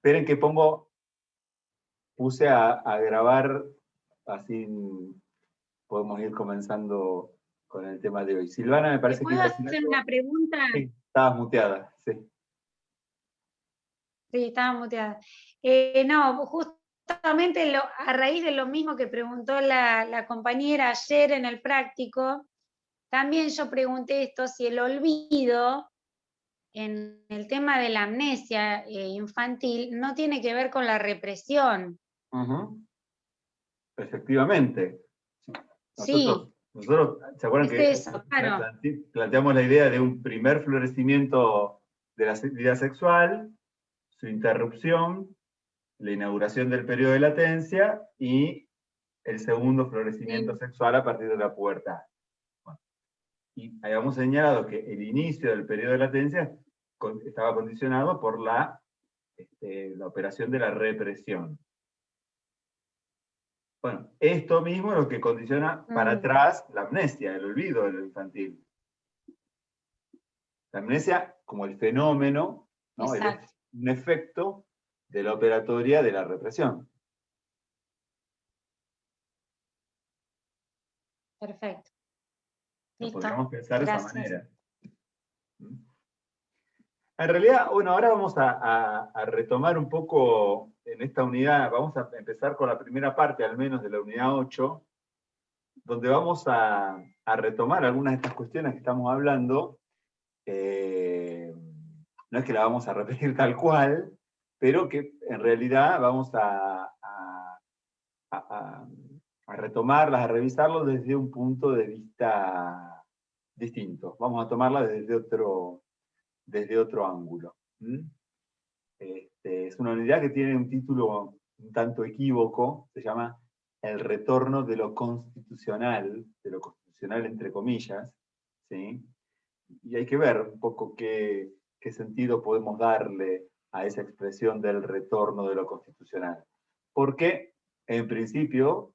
Esperen que puse a grabar, así podemos ir comenzando con el tema de hoy. Silvana, me ¿Te parece que puedo iba a decir hacer algo. una pregunta? Sí, estabas muteada, sí. Sí, estaba muteada. No, justamente a raíz de lo mismo que preguntó la compañera ayer en el práctico, también yo pregunté esto, si el olvido en el tema de la amnesia infantil no tiene que ver con la represión. Ujú. Efectivamente. Sí, Nosotros, ¿se acuerdan es que eso, claro. planteamos la idea de un primer florecimiento de la vida sexual, su interrupción, la inauguración del periodo de latencia y el segundo florecimiento Sí. sexual a partir de la pubertad? Bueno, y habíamos señalado que el inicio del periodo de latencia estaba condicionado por la operación de la represión. Bueno, esto mismo es lo que condiciona para atrás la amnesia, el olvido de lo infantil. La amnesia como el fenómeno, ¿no? Exacto. Un efecto de la operatoria de la represión. Perfecto. Lo Listo. podríamos pensar de esa Gracias. manera. En realidad, bueno, ahora vamos a retomar un poco en esta unidad, vamos a empezar con la primera parte al menos de la unidad 8, donde vamos a retomar algunas de estas cuestiones que estamos hablando. No es que la vamos a repetir tal cual, pero que en realidad vamos a, a retomarlas, a revisarlo desde un punto de vista distinto. Vamos a tomarla desde otro ángulo. Es una unidad que tiene un título un tanto equívoco, se llama El retorno de lo constitucional entre comillas, ¿sí? Y hay que ver un poco qué sentido podemos darle a esa expresión del retorno de lo constitucional. Porque, en principio,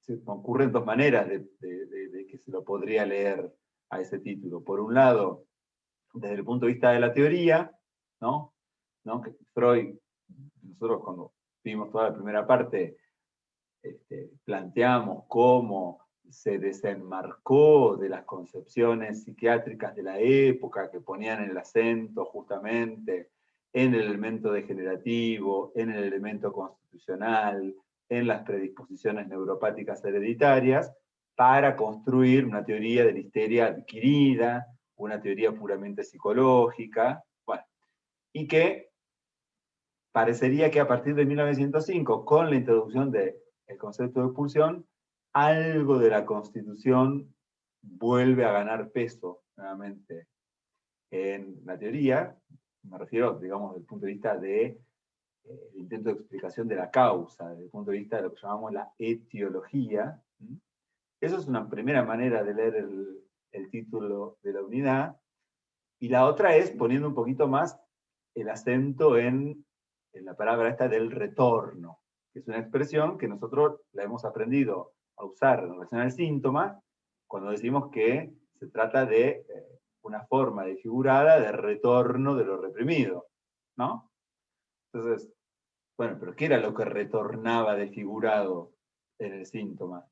se me ocurren dos maneras de que se lo podría leer a ese título. Por un lado, desde el punto de vista de la teoría, ¿no? Que Freud, nosotros cuando vimos toda la primera parte, planteamos cómo se desenmarcó de las concepciones psiquiátricas de la época que ponían el acento justamente en el elemento degenerativo, en el elemento constitucional, en las predisposiciones neuropáticas hereditarias, para construir una teoría de la histeria adquirida, una teoría puramente psicológica, bueno, y que parecería que a partir de 1905, con la introducción del concepto de expulsión, algo de la Constitución vuelve a ganar peso nuevamente en la teoría. Me refiero, digamos, desde el punto de vista de intento de explicación de la causa, desde el punto de vista de lo que llamamos la etiología. Eso es una primera manera de leer el título de la unidad. Y la otra es poniendo un poquito más el acento en la palabra esta del retorno, que es una expresión que nosotros la hemos aprendido a usar en relación al síntoma, cuando decimos que se trata de una forma desfigurada de retorno de lo reprimido, ¿no? Entonces, bueno, pero ¿qué era lo que retornaba desfigurado en el síntoma?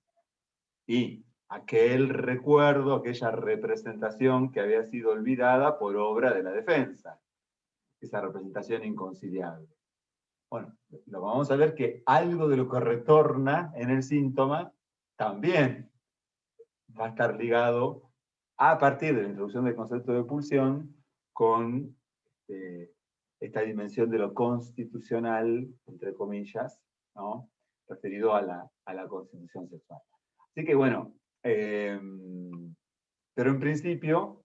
Y aquel recuerdo, aquella representación que había sido olvidada por obra de la defensa, esa representación inconciliable. Bueno, lo vamos a ver que algo de lo que retorna en el síntoma también va a estar ligado a partir de la introducción del concepto de pulsión con esta dimensión de lo constitucional, entre comillas, ¿no? Referido a la constitución sexual. Así que bueno, pero en principio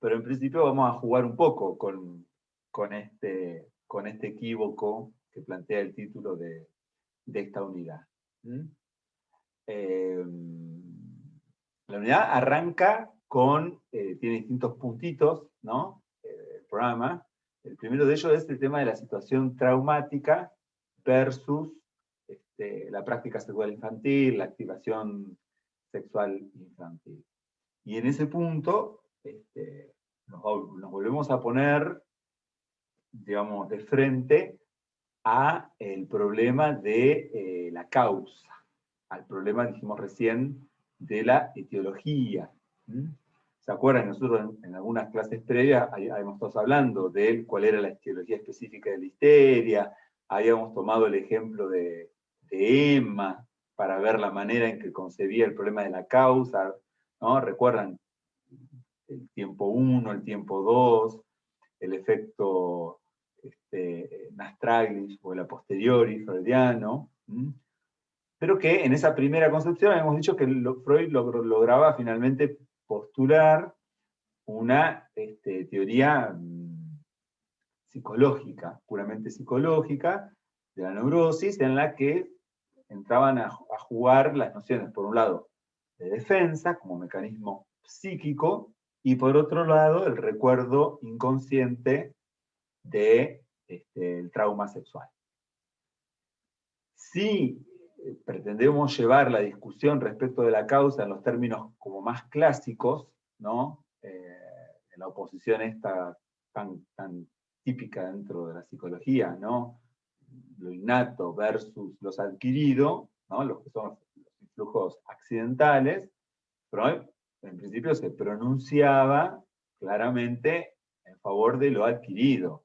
vamos a jugar un poco con este equívoco que plantea el título de esta unidad. La unidad arranca tiene distintos puntitos, ¿no? El programa. El primero de ellos es el tema de la situación traumática versus la práctica sexual infantil, la activación sexual infantil. Y en ese punto nos volvemos a poner digamos, de frente a el problema de la causa, al problema, dijimos recién, de la etiología. ¿Se acuerdan? Nosotros en algunas clases previas habíamos estado hablando de cuál era la etiología específica de la histeria, habíamos tomado el ejemplo de Emma para ver la manera en que concebía el problema de la causa, ¿no? ¿Recuerdan? El tiempo 1, el tiempo 2, el efecto Nastraglish o el a posteriori freudiano, pero que en esa primera concepción habíamos dicho que Freud lograba finalmente postular una teoría psicológica, puramente psicológica, de la neurosis, en la que entraban a jugar las nociones, por un lado, de defensa como mecanismo psíquico, y por otro lado, el recuerdo inconsciente del trauma sexual. Si pretendemos llevar la discusión respecto de la causa en los términos como más clásicos, ¿no? En la oposición esta tan típica dentro de la psicología, ¿no? Lo innato versus los adquiridos, ¿no? Los que son los influjos accidentales, Freud en principio se pronunciaba claramente en favor de lo adquirido.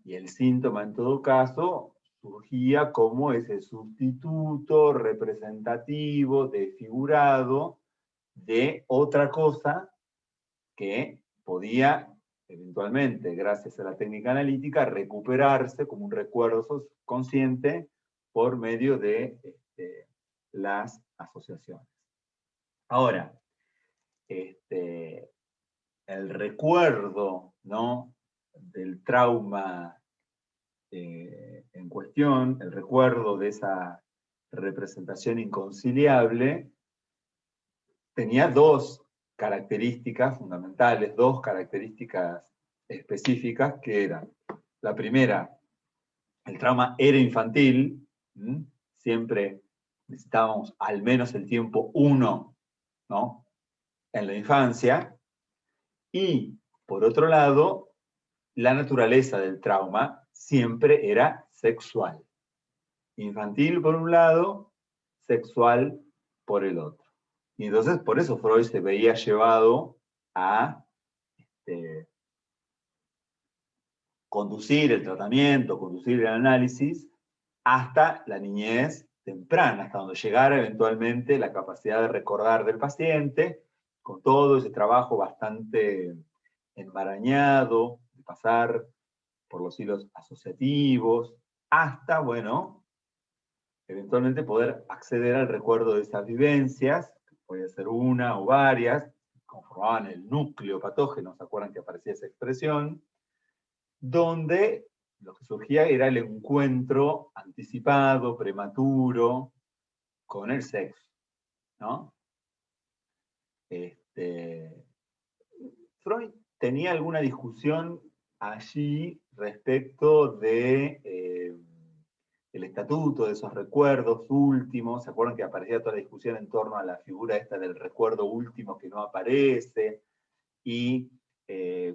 Y el síntoma, en todo caso, surgía como ese sustituto representativo, desfigurado, de otra cosa que podía, eventualmente, gracias a la técnica analítica, recuperarse como un recuerdo consciente por medio de las asociaciones. Ahora, el recuerdo, ¿no?, del trauma en cuestión, el recuerdo de esa representación inconciliable, tenía dos características fundamentales, dos características específicas, que eran: la primera, el trauma era infantil, siempre necesitábamos al menos el tiempo 1, ¿no?, en la infancia, y por otro lado, la naturaleza del trauma siempre era sexual. Infantil por un lado, sexual por el otro. Y entonces por eso Freud se veía llevado a conducir el tratamiento, conducir el análisis hasta la niñez temprana, hasta donde llegara eventualmente la capacidad de recordar del paciente, con todo ese trabajo bastante enmarañado, de pasar por los hilos asociativos, hasta, bueno, eventualmente poder acceder al recuerdo de esas vivencias, que puede ser una o varias, conformaban el núcleo patógeno, ¿se acuerdan que aparecía esa expresión? Donde lo que surgía era el encuentro anticipado, prematuro, con el sexo, ¿no? Freud tenía alguna discusión allí respecto de el estatuto, de esos recuerdos últimos. ¿Se acuerdan que aparecía toda la discusión en torno a la figura esta del recuerdo último que no aparece? Y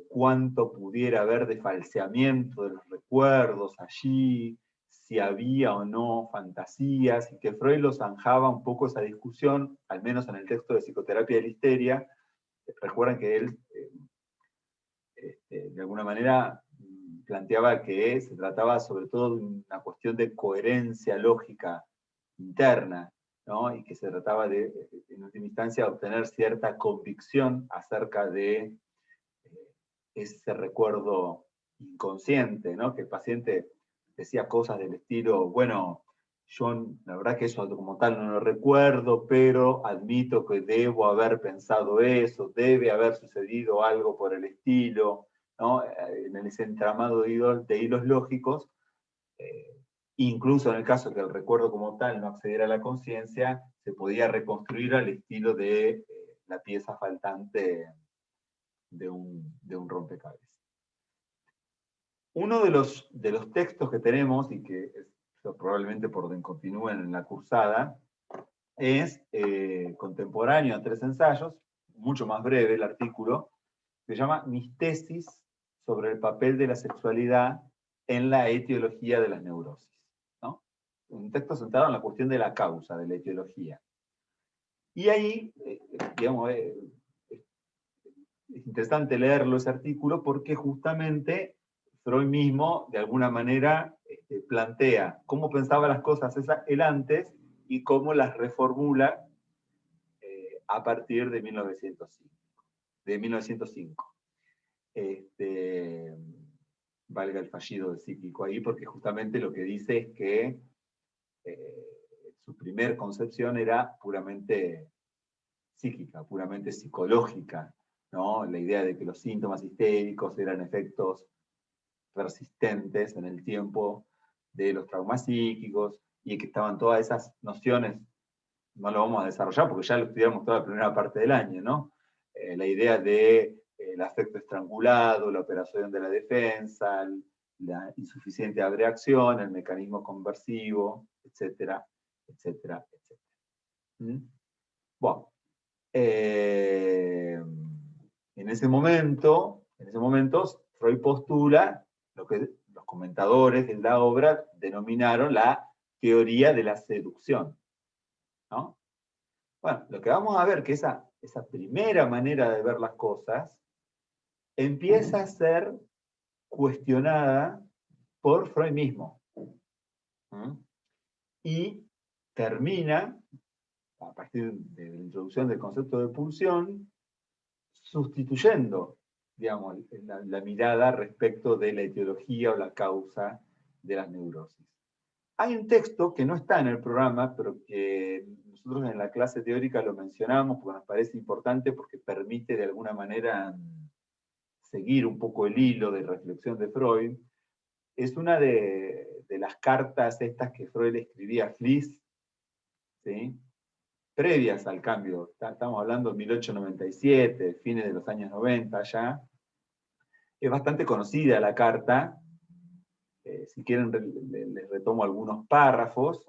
cuánto pudiera haber de falseamiento de los recuerdos allí, si había o no fantasías, y que Freud lo zanjaba un poco esa discusión, al menos en el texto de Psicoterapia de la Histeria. Recuerdan que él, de alguna manera, planteaba que se trataba sobre todo de una cuestión de coherencia lógica interna, ¿no? Y que se trataba de, en última instancia, obtener cierta convicción acerca de ese recuerdo inconsciente, ¿no? Que el paciente decía cosas del estilo: bueno, yo la verdad que eso como tal no lo recuerdo, pero admito que debo haber pensado eso, debe haber sucedido algo por el estilo, ¿no? En ese entramado de hilos lógicos, incluso en el caso que el recuerdo como tal no accediera a la conciencia, se podía reconstruir al estilo de la pieza faltante de un rompecabezas. Uno de los textos que tenemos, y que probablemente por donde continúen en la cursada, es contemporáneo a 3 ensayos, mucho más breve el artículo, se llama Mis tesis sobre el papel de la sexualidad en la etiología de las neurosis, ¿no? Un texto centrado en la cuestión de la causa, de la etiología. Y ahí, digamos, es interesante leerlo ese artículo porque justamente Freud mismo, de alguna manera, plantea cómo pensaba las cosas él antes y cómo las reformula a partir de 1905. Valga el fallido del psíquico ahí, porque justamente lo que dice es que su primer concepción era puramente psíquica, puramente psicológica, ¿no? La idea de que los síntomas histéricos eran efectos persistentes en el tiempo de los traumas psíquicos y que estaban todas esas nociones, no lo vamos a desarrollar porque ya lo estudiamos toda la primera parte del año, ¿no? La idea de el afecto estrangulado, la operación de la defensa, la insuficiente abreacción, el mecanismo conversivo, etcétera, etcétera, etcétera. Bueno, en ese momento, Freud postula lo que los comentadores de la obra denominaron la teoría de la seducción, ¿no? Bueno, lo que vamos a ver que esa primera manera de ver las cosas empieza a ser cuestionada por Freud mismo. Y termina, a partir de la introducción del concepto de pulsión, sustituyendo, digamos, la mirada respecto de la etiología o la causa de las neurosis. Hay un texto que no está en el programa, pero que nosotros en la clase teórica lo mencionamos porque nos parece importante, porque permite de alguna manera seguir un poco el hilo de reflexión de Freud. Es una de las cartas estas que Freud le escribía a Fliess, ¿sí? Previas al cambio. Estamos hablando de 1897, fines de los años 90 ya. Es bastante conocida la carta. Si quieren, les retomo algunos párrafos.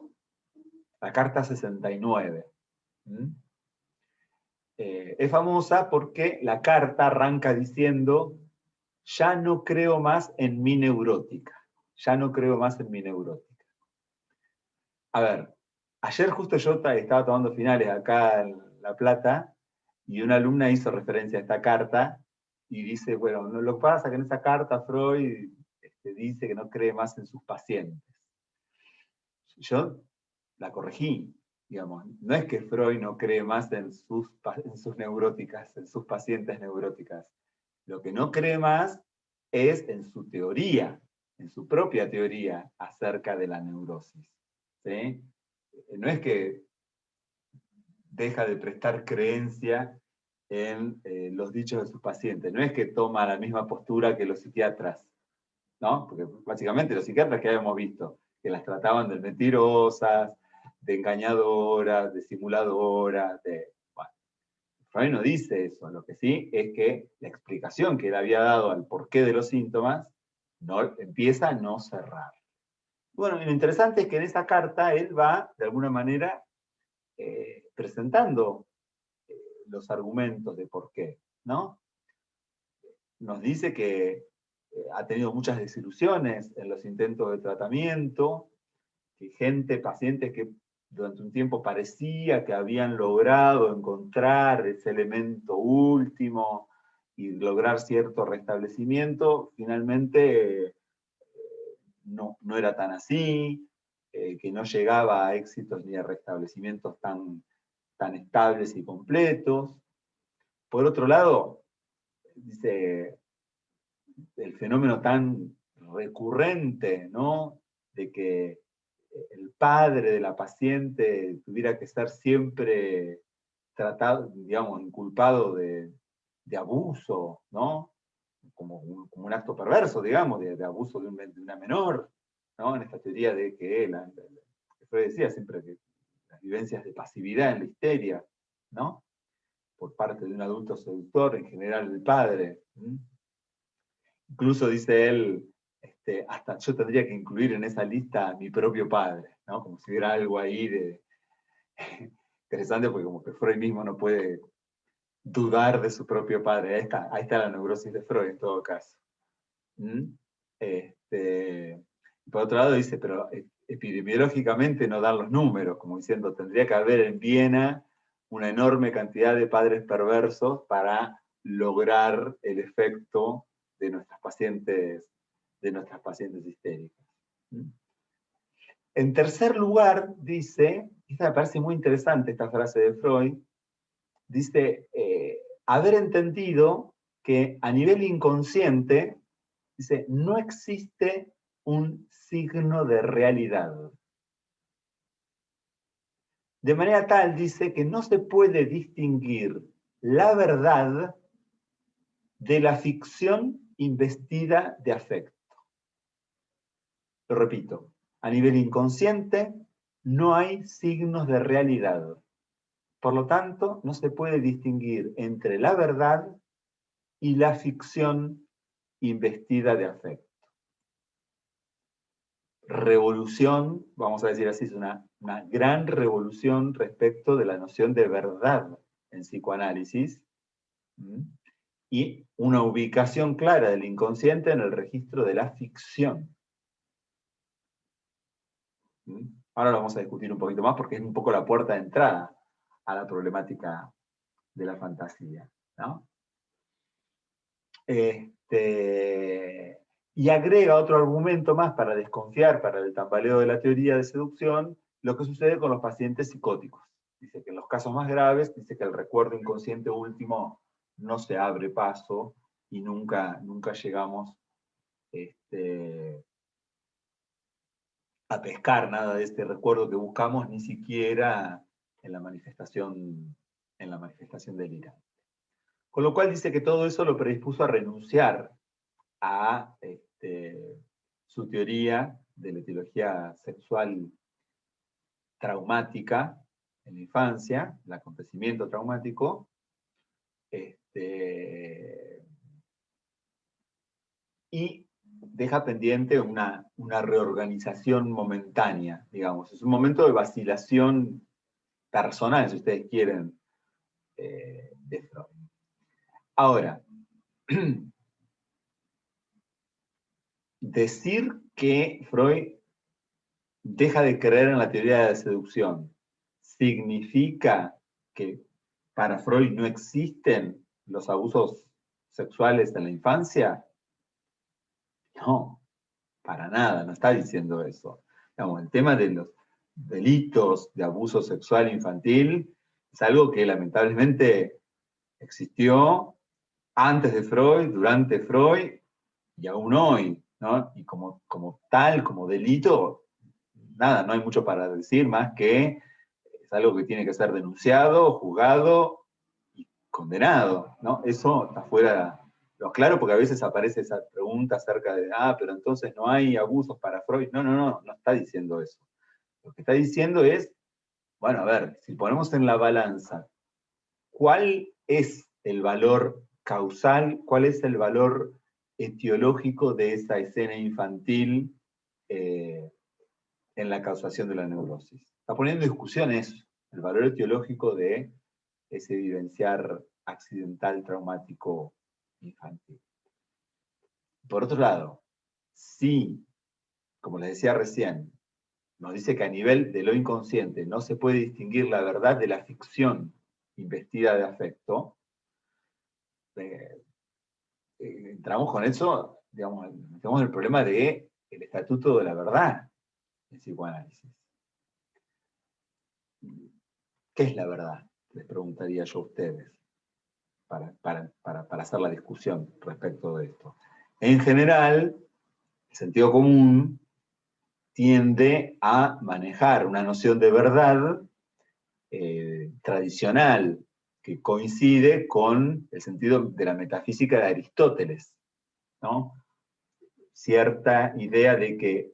La carta 69. Es famosa porque la carta arranca diciendo: ya no creo más en mi neurótica. Ya no creo más en mi neurótica. A ver, ayer justo yo estaba tomando finales acá en La Plata y una alumna hizo referencia a esta carta y dice, bueno, lo que pasa es que en esa carta Freud dice que no cree más en sus pacientes. Yo la corregí, digamos, no es que Freud no cree más en sus neuróticas, en sus pacientes neuróticas. Lo que no cree más es en su teoría, en su propia teoría acerca de la neurosis. ¿Sí? No es que deja de prestar creencia en los dichos de sus pacientes, no es que toma la misma postura que los psiquiatras, ¿no? Porque básicamente los psiquiatras que habíamos visto, que las trataban de mentirosas, de engañadoras, de simuladoras, bueno, Freud no dice eso, lo que sí es que la explicación que él había dado al porqué de los síntomas empieza a no cerrar. Bueno, lo interesante es que en esa carta él va, de alguna manera, presentando los argumentos de por qué, ¿no? Nos dice que ha tenido muchas desilusiones en los intentos de tratamiento, que pacientes que durante un tiempo parecía que habían logrado encontrar ese elemento último y lograr cierto restablecimiento, finalmente no era tan así, que no llegaba a éxitos ni a restablecimientos tan estables y completos. Por otro lado, dice, el fenómeno tan recurrente, ¿no? De que el padre de la paciente tuviera que ser siempre tratado, digamos, inculpado de abuso, ¿no? Como un acto perverso, digamos, de abuso de una menor, ¿no? En esta teoría de que Freud decía siempre que las vivencias de pasividad en la histeria, ¿no? Por parte de un adulto seductor, en general el padre. Incluso dice él, hasta yo tendría que incluir en esa lista a mi propio padre, ¿no? Como si hubiera algo ahí de interesante, porque como que Freud mismo no puede dudar de su propio padre. Ahí está la neurosis de Freud en todo caso. Por otro lado dice, pero epidemiológicamente no dan los números, como diciendo, tendría que haber en Viena una enorme cantidad de padres perversos para lograr el efecto de nuestras pacientes histéricas. En tercer lugar, dice, esta me parece muy interesante esta frase de Freud, dice, haber entendido que a nivel inconsciente, dice, no existe un signo de realidad. De manera tal, dice, que no se puede distinguir la verdad de la ficción investida de afecto. Lo repito, a nivel inconsciente no hay signos de realidad. Por lo tanto, no se puede distinguir entre la verdad y la ficción investida de afecto. Revolución, vamos a decir así, es una gran revolución respecto de la noción de verdad en psicoanálisis, y una ubicación clara del inconsciente en el registro de la ficción. Ahora lo vamos a discutir un poquito más porque es un poco la puerta de entrada a la problemática de la fantasía, ¿no? Y agrega otro argumento más para desconfiar, para el tambaleo de la teoría de seducción, lo que sucede con los pacientes psicóticos. Dice que en los casos más graves, dice que el recuerdo inconsciente último no se abre paso y nunca llegamos a pescar nada de este recuerdo que buscamos, ni siquiera en la manifestación delirante. Con lo cual dice que todo eso lo predispuso a renunciar a su teoría de la etiología sexual traumática en la infancia, el acontecimiento traumático, y deja pendiente una reorganización momentánea, digamos. Es un momento de vacilación personal, si ustedes quieren, de Freud. Ahora, decir que Freud deja de creer en la teoría de la seducción significa que para Freud no existen los abusos sexuales en la infancia. No, para nada, no está diciendo eso. Digamos, el tema de los delitos de abuso sexual infantil es algo que lamentablemente existió antes de Freud, durante Freud y aún hoy, ¿no? Y como tal, como delito, nada, no hay mucho para decir más que es algo que tiene que ser denunciado, juzgado y condenado, ¿no? Eso está fuera de lo claro, porque a veces aparece esa pregunta acerca de, pero entonces no hay abusos para Freud. No está diciendo eso. Lo que está diciendo es, bueno, a ver, si ponemos en la balanza, ¿cuál es el valor causal, cuál es el valor etiológico de esa escena infantil en la causación de la neurosis? Está poniendo en discusión eso, el valor etiológico de ese vivenciar accidental traumático infantil. Por otro lado, si, como les decía recién, nos dice que a nivel de lo inconsciente no se puede distinguir la verdad de la ficción investida de afecto, entramos con eso, digamos, tenemos el problema del estatuto de la verdad en psicoanálisis. ¿Qué es la verdad? Les preguntaría yo a ustedes, para hacer la discusión respecto de esto. En general, el sentido común tiende a manejar una noción de verdad tradicional que coincide con el sentido de la metafísica de Aristóteles, ¿no? Cierta idea de que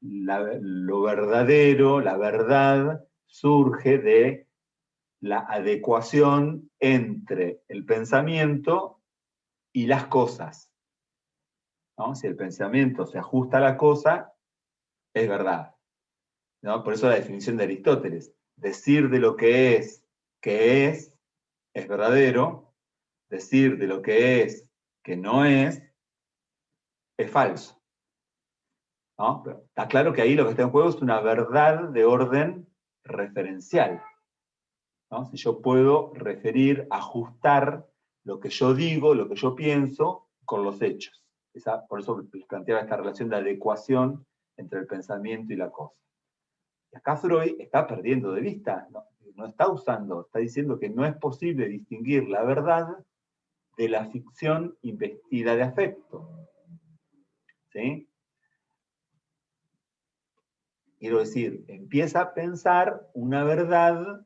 lo verdadero, la verdad, surge de la adecuación entre el pensamiento y las cosas, ¿no? Si el pensamiento se ajusta a la cosa, es verdad, ¿no? Por eso la definición de Aristóteles, decir de lo que es, es verdadero, decir de lo que no es falso, ¿no? Pero está claro que ahí lo que está en juego es una verdad de orden referencial, ¿no? Si yo puedo referir, ajustar lo que yo digo, lo que yo pienso, con los hechos. Por eso planteaba esta relación de adecuación entre el pensamiento y la cosa. Y acá Freud está perdiendo de vista, no está usando, está diciendo que no es posible distinguir la verdad de la ficción investida de afecto. ¿Sí? Quiero decir, empieza a pensar una verdad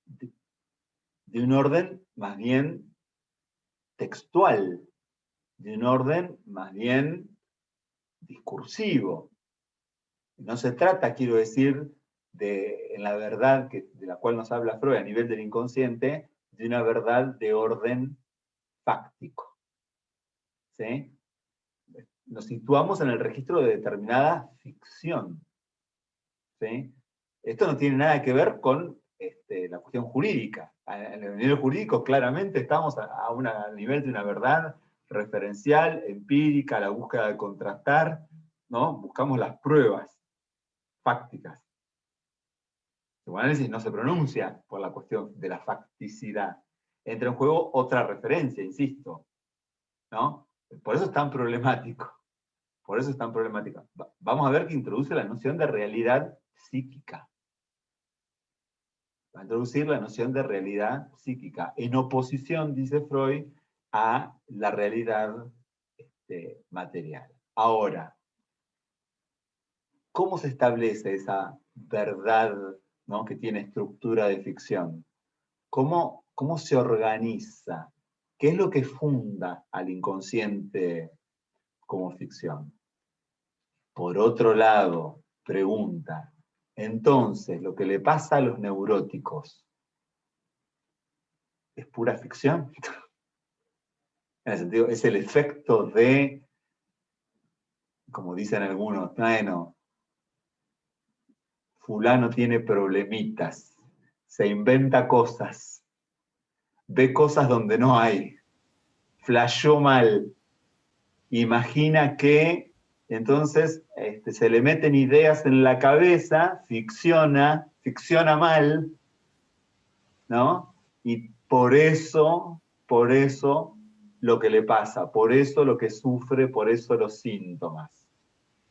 de un orden más bien textual, de un orden más bien discursivo. No se trata, quiero decir, en la verdad de la cual nos habla Freud a nivel del inconsciente, de una verdad de orden fáctico. ¿Sí? Nos situamos en el registro de determinada ficción. ¿Sí? Esto no tiene nada que ver con la cuestión jurídica. En el nivel jurídico claramente estamos a nivel de una verdad referencial, empírica, la búsqueda de contrastar, ¿no? Buscamos las pruebas fácticas. El psicoanálisis no se pronuncia por la cuestión de la facticidad. Entra en juego otra referencia, insisto, ¿no? Por eso es tan problemático. Por eso es tan problemático. Vamos a ver que introduce la noción de realidad psíquica. Va a introducir la noción de realidad psíquica, en oposición, dice Freud, a la realidad material. Ahora, ¿cómo se establece esa verdad, ¿no?, que tiene estructura de ficción? ¿Cómo se organiza? ¿Qué es lo que funda al inconsciente como ficción? Por otro lado, pregunta, entonces, lo que le pasa a los neuróticos es pura ficción. En el sentido, es el efecto de, como dicen algunos, bueno, fulano tiene problemitas, se inventa cosas, ve cosas donde no hay, flasheó mal, imagina que entonces se le meten ideas en la cabeza, ficciona mal, ¿no? Y por eso lo que le pasa, por eso lo que sufre, por eso los síntomas.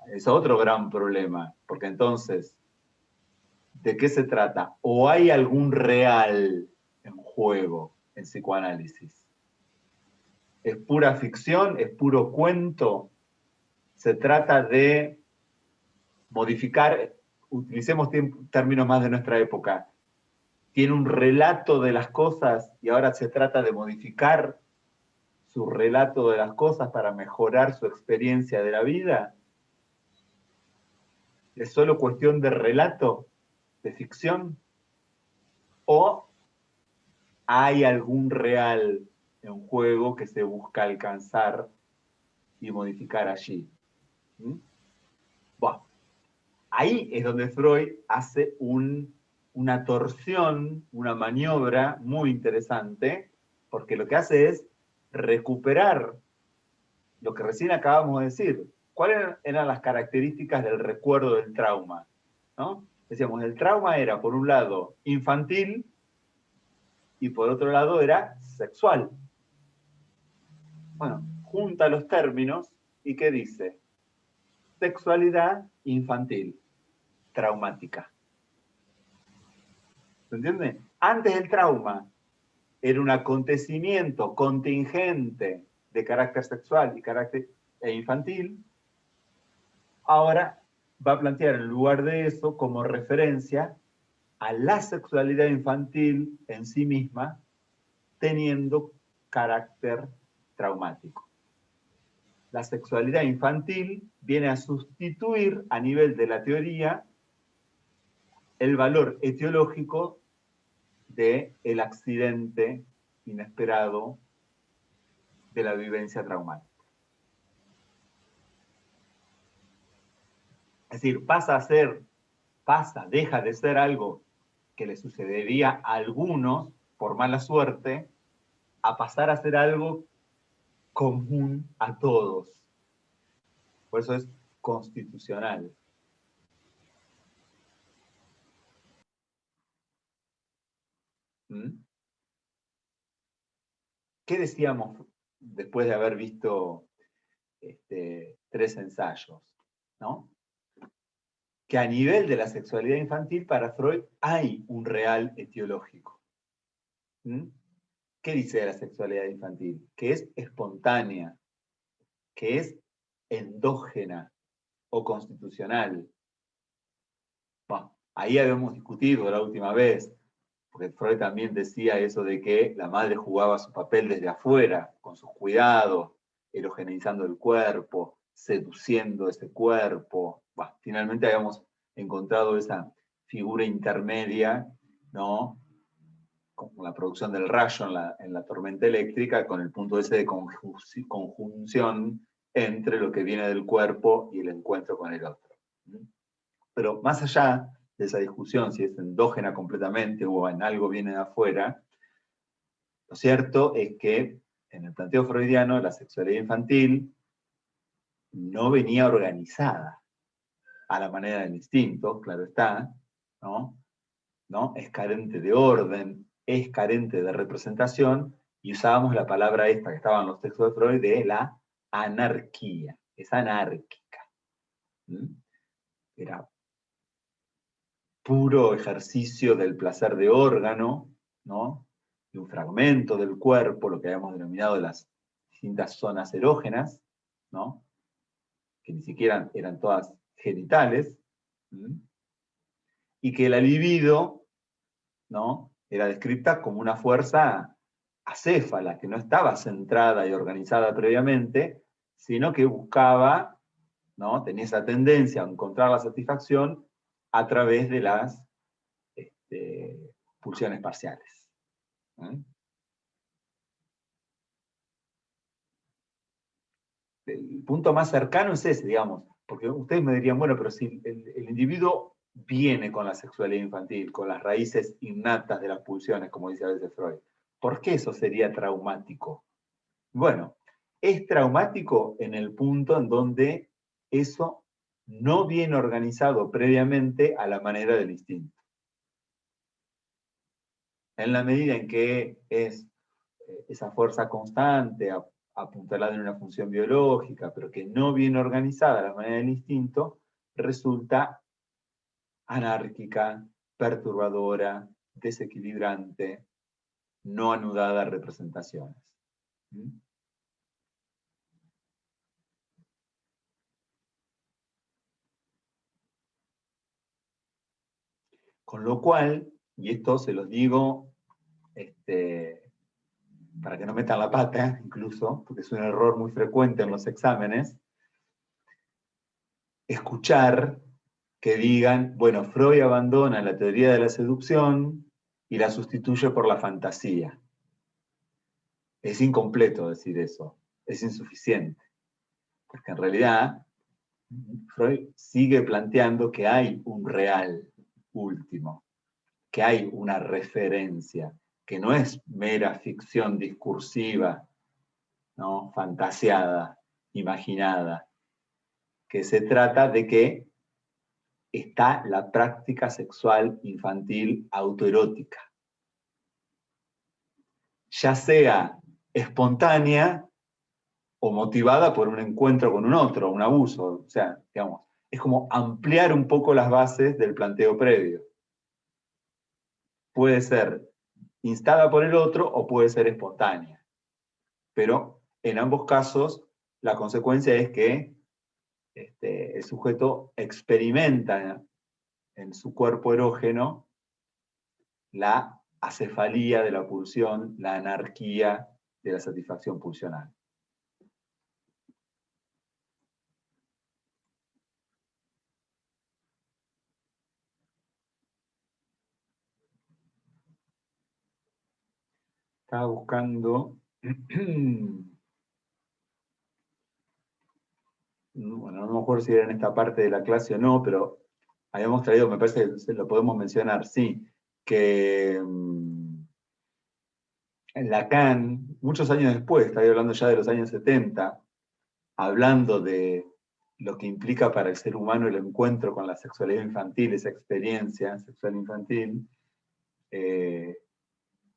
Es otro gran problema, porque entonces, ¿de qué se trata? ¿O hay algún real en juego en psicoanálisis? ¿Es pura ficción? ¿Es puro cuento? ¿Se trata de modificar, utilicemos términos más de nuestra época, tiene un relato de las cosas y ahora se trata de modificar su relato de las cosas para mejorar su experiencia de la vida? ¿Es solo cuestión de relato, de ficción? ¿O hay algún real en juego que se busca alcanzar y modificar allí? Bueno, ahí es donde Freud hace una torsión, una maniobra muy interesante, porque lo que hace es recuperar lo que recién acabamos de decir. ¿Cuáles eran las características del recuerdo del trauma? ¿No? Decíamos, el trauma era, por un lado, infantil y por otro lado era sexual. Bueno, junta los términos y ¿qué dice? Sexualidad infantil, traumática. ¿Se entiende? Antes el trauma era un acontecimiento contingente de carácter sexual y carácter infantil. Ahora va a plantear en lugar de eso como referencia a la sexualidad infantil en sí misma, teniendo carácter traumático. La sexualidad infantil viene a sustituir a nivel de la teoría el valor etiológico del accidente inesperado de la vivencia traumática. Es decir, deja de ser algo que le sucedería a algunos por mala suerte a pasar a ser algo común a todos. Por eso es constitucional. ¿Mm? ¿Qué decíamos después de haber visto 3 ensayos? ¿No? Que a nivel de la sexualidad infantil, para Freud, hay un real etiológico. ¿Mm? ¿Qué dice de la sexualidad infantil? Que es espontánea, que es endógena o constitucional. Bueno, ahí habíamos discutido la última vez, porque Freud también decía eso de que la madre jugaba su papel desde afuera, con sus cuidados, erogenizando el cuerpo, seduciendo ese cuerpo. Bueno, finalmente habíamos encontrado esa figura intermedia, ¿no? Con la producción del rayo en la tormenta eléctrica, con el punto ese de conjunción entre lo que viene del cuerpo y el encuentro con el otro. Pero más allá de esa discusión, si es endógena completamente o en algo viene de afuera, lo cierto es que en el planteo freudiano la sexualidad infantil no venía organizada a la manera del instinto, claro está, ¿no? Es carente de orden, es carente de representación, y usábamos la palabra esta que estaba en los textos de Freud de la anarquía, es anárquica. Era puro ejercicio del placer de órgano, ¿no? De un fragmento del cuerpo, lo que habíamos denominado las distintas zonas erógenas, ¿no? Que ni siquiera eran todas genitales, y que la libido, ¿no? Era descrita como una fuerza acéfala, que no estaba centrada y organizada previamente, sino que buscaba, ¿no? Tenía esa tendencia a encontrar la satisfacción a través de las pulsiones parciales. El punto más cercano es ese, digamos, porque ustedes me dirían, bueno, pero si el individuo viene con la sexualidad infantil, con las raíces innatas de las pulsiones, como dice a veces Freud, ¿por qué eso sería traumático? Bueno, es traumático en el punto en donde eso no viene organizado previamente a la manera del instinto. En la medida en que es esa fuerza constante, apuntalada en una función biológica, pero que no viene organizada a la manera del instinto, resulta anárquica, perturbadora, desequilibrante, no anudada a representaciones. Con lo cual, y esto se los digo para que no metan la pata, incluso, porque es un error muy frecuente en los exámenes, escuchar que digan, bueno, Freud abandona la teoría de la seducción y la sustituye por la fantasía. Es incompleto decir eso, es insuficiente, porque en realidad Freud sigue planteando que hay un real último, que hay una referencia, que no es mera ficción discursiva, ¿no? Fantaseada, imaginada, que se trata de que está la práctica sexual infantil autoerótica, ya sea espontánea o motivada por un encuentro con un otro, un abuso. O sea, digamos, es como ampliar un poco las bases del planteo previo. Puede ser instada por el otro o puede ser espontánea. Pero en ambos casos, la consecuencia es que el sujeto experimenta en su cuerpo erógeno la acefalía de la pulsión, la anarquía de la satisfacción pulsional. Estaba buscando, bueno, no me acuerdo si era en esta parte de la clase o no, pero habíamos traído, me parece que lo podemos mencionar, sí, que Lacan, muchos años después, estoy hablando ya de los años 70, hablando de lo que implica para el ser humano el encuentro con la sexualidad infantil, esa experiencia sexual infantil,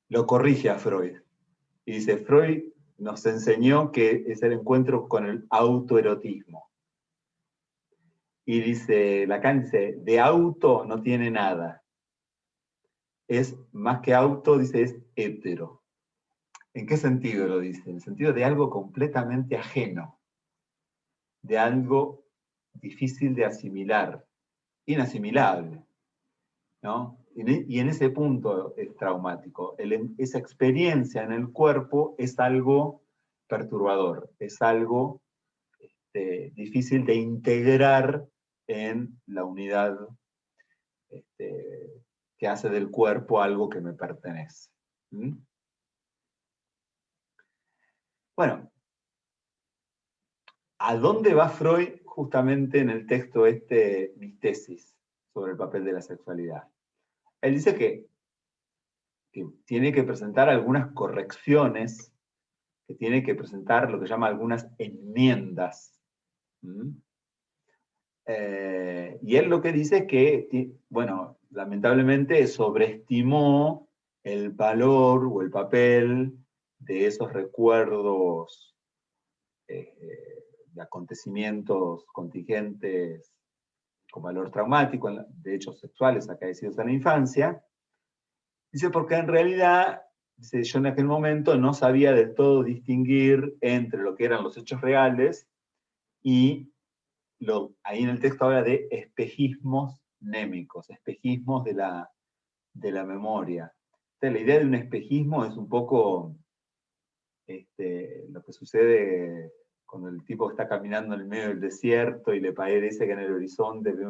lo corrige a Freud. Y dice, Freud nos enseñó que es el encuentro con el autoerotismo. Y dice, Lacan dice, de auto no tiene nada. Es más que auto, dice, es hétero. ¿En qué sentido lo dice? En el sentido de algo completamente ajeno, de algo difícil de asimilar, inasimilable, ¿no? Y en ese punto es traumático. Esa experiencia en el cuerpo es algo perturbador, es algo difícil de integrar en la unidad que hace del cuerpo algo que me pertenece. ¿Mm? Bueno, ¿a dónde va Freud justamente en el texto mis tesis sobre el papel de la sexualidad? Él dice que tiene que presentar algunas correcciones, que tiene que presentar lo que llama algunas enmiendas. ¿Mm? Y él lo que dice es que, bueno, lamentablemente sobreestimó el valor o el papel de esos recuerdos de acontecimientos contingentes con valor traumático, de hechos sexuales acaecidos en la infancia. Dice, porque en realidad, dice, yo en aquel momento no sabía del todo distinguir entre lo que eran los hechos reales y ahí en el texto habla de espejismos némicos, espejismos de la memoria. Entonces, la idea de un espejismo es un poco lo que sucede cuando el tipo está caminando en el medio del desierto y le parece que en el horizonte ve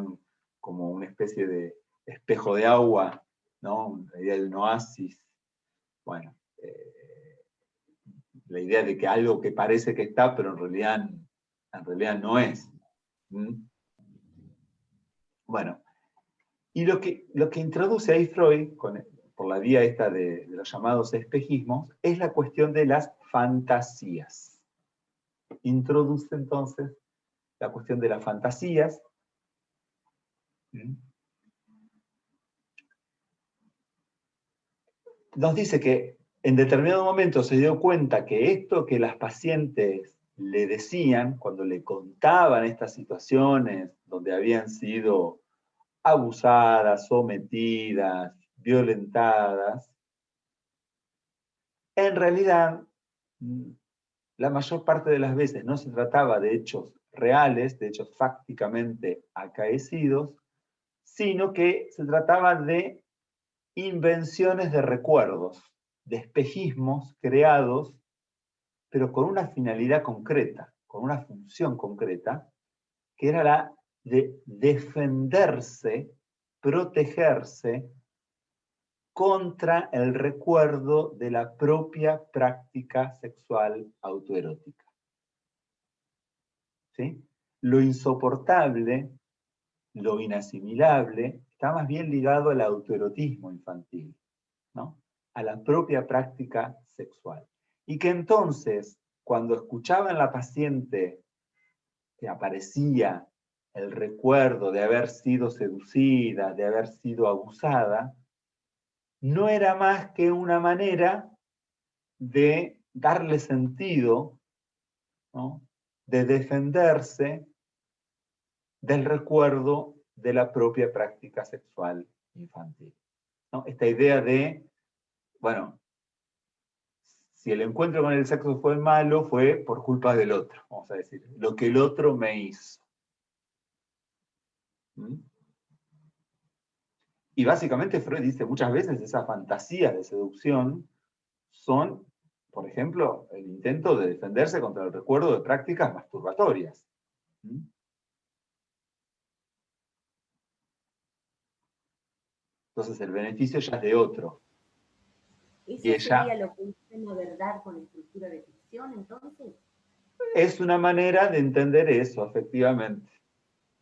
como una especie de espejo de agua, ¿no? La idea de un oasis. Bueno, la idea de que algo que parece que está, pero en realidad no es. ¿Mm? Bueno, y lo que introduce ahí Freud, por la vía esta de los llamados espejismos, es la cuestión de las fantasías. Introduce entonces la cuestión de las fantasías. Nos dice que en determinado momento se dio cuenta que esto que las pacientes le decían cuando le contaban estas situaciones donde habían sido abusadas, sometidas, violentadas, en realidad la mayor parte de las veces no se trataba de hechos reales, de hechos fácticamente acaecidos, sino que se trataba de invenciones de recuerdos, de espejismos creados, pero con una finalidad concreta, con una función concreta, que era la de defenderse, protegerse contra el recuerdo de la propia práctica sexual autoerótica. ¿Sí? Lo insoportable, lo inasimilable, está más bien ligado al autoerotismo infantil, ¿no? A la propia práctica sexual. Y que entonces, cuando escuchaba en la paciente que aparecía el recuerdo de haber sido seducida, de haber sido abusada, no era más que una manera de darle sentido, ¿no? De defenderse del recuerdo de la propia práctica sexual infantil, ¿no? Esta idea de, bueno, si el encuentro con el sexo fue malo, fue por culpa del otro, vamos a decir, lo que el otro me hizo. ¿Mm? Y básicamente Freud dice muchas veces esas fantasías de seducción son, por ejemplo, el intento de defenderse contra el recuerdo de prácticas masturbatorias. ¿Mm? Entonces el beneficio ya es de otro. Y ¿Eso sería ella lo que usted llama verdad con estructura de ficción, entonces? es una manera de entender eso, efectivamente,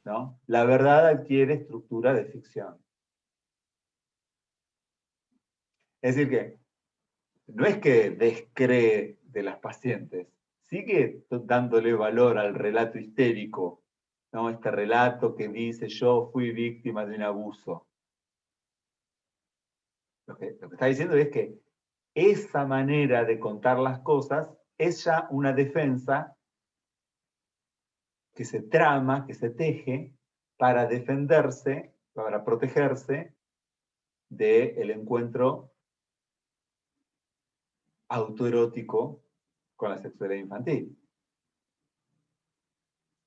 ¿no? La verdad adquiere estructura de ficción. Es decir que no es que descree de las pacientes, sigue dándole valor al relato histérico, ¿no? Este relato que dice yo fui víctima de un abuso. Lo que está diciendo es que esa manera de contar las cosas es ya una defensa que se trama, que se teje para defenderse, para protegerse del encuentro autoerótico con la sexualidad infantil.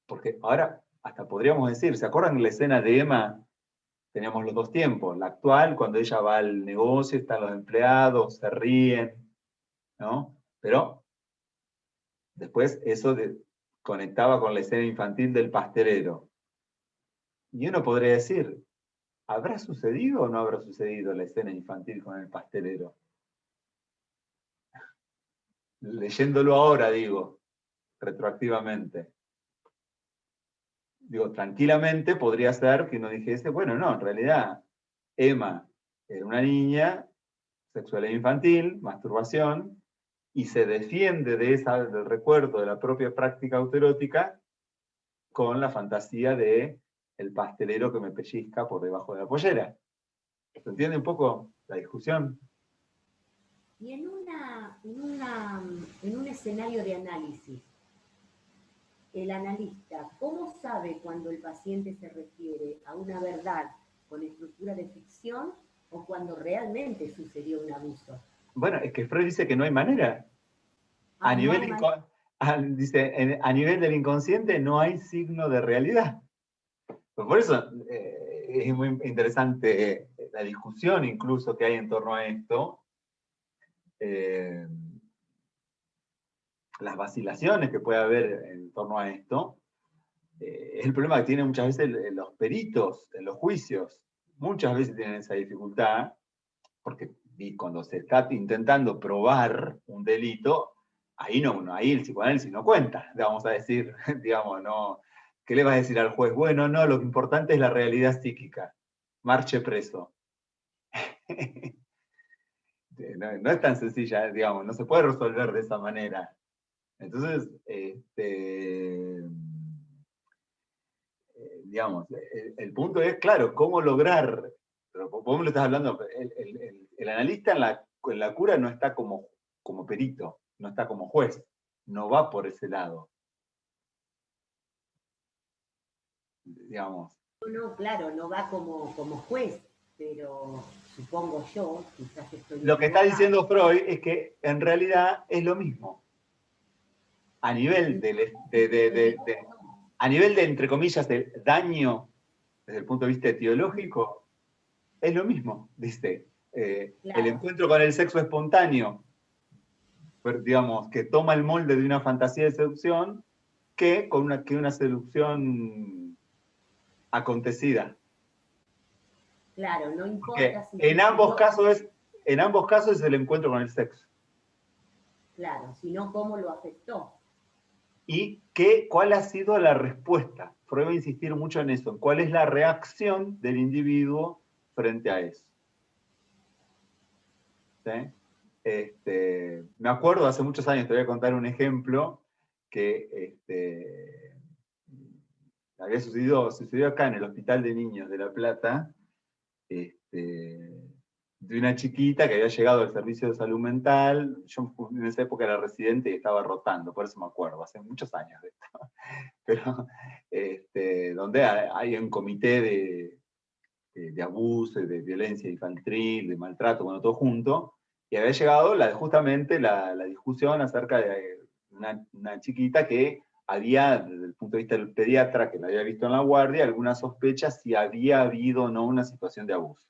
Porque ahora hasta podríamos decir, ¿se acuerdan la escena de Emma? Teníamos los dos tiempos, la actual, cuando ella va al negocio, están los empleados, se ríen, ¿no? Pero después eso conectaba con la escena infantil del pastelero. Y uno podría decir, ¿habrá sucedido o no habrá sucedido la escena infantil con el pastelero? Leyéndolo ahora, digo, retroactivamente. Digo, tranquilamente podría ser que uno dijese, bueno, no, en realidad, Emma era una niña, sexualidad infantil, masturbación, y se defiende del recuerdo de la propia práctica autoerótica con la fantasía de el pastelero que me pellizca por debajo de la pollera. ¿Se entiende un poco la discusión? Y en un escenario de análisis, el analista, ¿cómo sabe cuando el paciente se refiere a una verdad con estructura de ficción o cuando realmente sucedió un abuso? Bueno, es que Freud dice que no hay manera. A No nivel, hay manera. dice, a nivel del inconsciente no hay signo de realidad. Por eso es muy interesante la discusión incluso que hay en torno a esto, las vacilaciones que puede haber en torno a esto. Es el problema que tienen muchas veces los peritos en los juicios. Muchas veces tienen esa dificultad, porque cuando se está intentando probar un delito, ahí ahí el psicoanálisis no cuenta, vamos a decir, digamos, no. ¿Qué le vas a decir al juez? Bueno, no, lo importante es la realidad psíquica. Marche preso. No es tan sencilla, digamos, no se puede resolver de esa manera. Entonces, digamos, el punto es, claro, cómo lograr, pero vos me lo estás hablando, el analista en la cura no está como perito, no está como juez, no va por ese lado, digamos. No, claro, no va como juez, pero supongo yo, quizás estoy Lo que está equivocada. diciendo Freud es que en realidad es lo mismo. A nivel a nivel de, entre comillas, del daño desde el punto de vista etiológico, es lo mismo, dice. El Claro, encuentro con el sexo espontáneo, digamos, que toma el molde de una fantasía de seducción, que una seducción acontecida. claro, no Porque importa si en ambos sucedió, casos es el encuentro con el sexo. claro, sino cómo lo afectó. ¿Y cuál ha sido la respuesta? Freud va a insistir mucho en eso, en cuál es la reacción del individuo frente a eso. ¿Sí? Me acuerdo hace muchos años, te voy a contar un ejemplo que había sucedió acá en el Hospital de Niños de La Plata, de una chiquita que había llegado al servicio de salud mental. Yo en esa época era residente y estaba rotando, por eso me acuerdo, hace muchos años de esto. Pero donde hay un comité de abuso y de violencia infantil, de maltrato, bueno, todo junto, y había llegado justamente la discusión acerca de una chiquita que había, desde el punto de vista del pediatra que la había visto en la guardia, alguna sospecha si había habido o no una situación de abuso.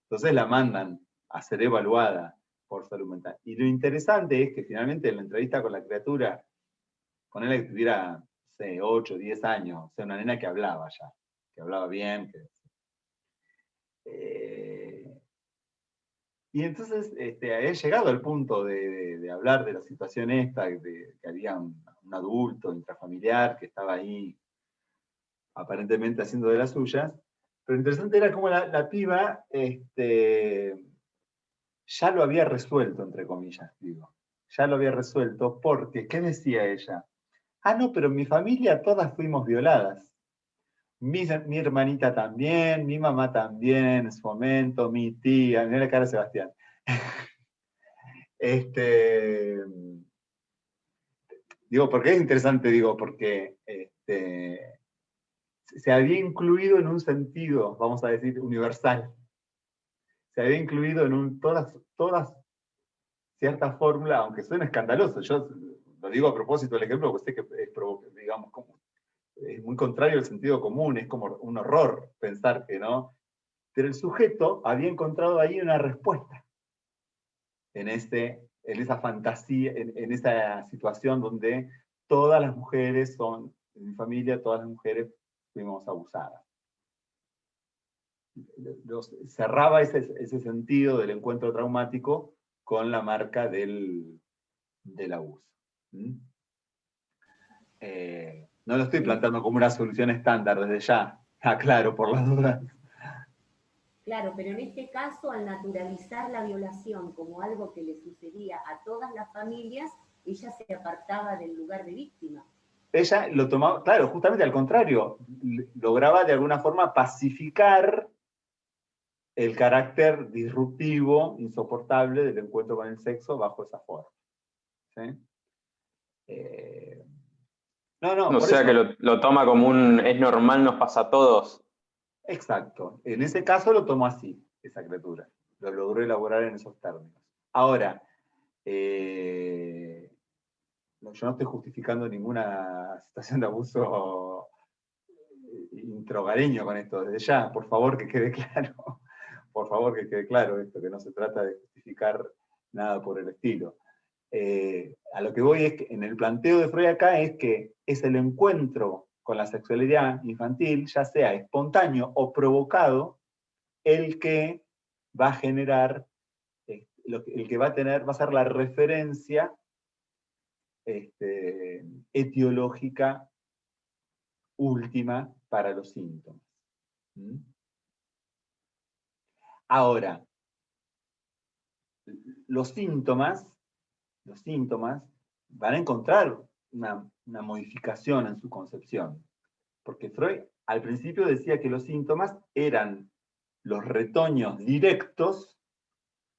Entonces la mandan a ser evaluada por salud mental. Y lo interesante es que finalmente en la entrevista con la criatura, ponele que tuviera, no sé, 8, 10 años, o sea, una nena que hablaba ya, que hablaba bien, y entonces había llegado al punto de hablar de la situación esta, que había un adulto intrafamiliar que estaba ahí aparentemente haciendo de las suyas, pero lo interesante era cómo la piba ya lo había resuelto, entre comillas, digo. Ya lo había resuelto porque, ¿qué decía ella? Ah, no, pero en mi familia todas fuimos violadas. Mi hermanita también, mi mamá también en su momento, mi tía, mirá la cara de Sebastián. Digo, ¿por qué es interesante? Digo, porque se había incluido en un sentido, vamos a decir, universal. Se había incluido en todas ciertas fórmulas, aunque suene escandaloso. Yo lo digo a propósito del ejemplo, porque sé que es, digamos, es muy contrario al sentido común, es como un horror pensar que no. Pero el sujeto había encontrado ahí una respuesta en esa fantasía, en esa situación donde todas las mujeres son, en mi familia, todas las mujeres fuimos abusadas. Cerraba ese sentido del encuentro traumático con la marca del abuso. No lo estoy planteando como una solución estándar desde ya, aclaro por las dudas. Claro, pero en este caso, al naturalizar la violación como algo que le sucedía a todas las familias, ella se apartaba del lugar de víctima. Ella lo tomaba, claro, justamente al contrario, lograba de alguna forma pacificar el carácter disruptivo, insoportable del encuentro con el sexo bajo esa forma. ¿Sí? O sea que lo toma como es normal, nos pasa a todos. Exacto. En ese caso lo tomó así, esa criatura. Lo logró elaborar en esos términos. Ahora, yo no estoy justificando ninguna situación de abuso intrahogareño con esto. Desde ya, por favor, que quede claro. Por favor, que quede claro esto, que no se trata de justificar nada por el estilo. A lo que voy es que en el planteo de Freud acá es que es el encuentro con la sexualidad infantil, ya sea espontáneo o provocado, el que va a generar, el que va a ser la referencia etiológica última para los síntomas. Ahora, los síntomas van a encontrar una modificación en su concepción. Porque Freud al principio decía que los síntomas eran los retoños directos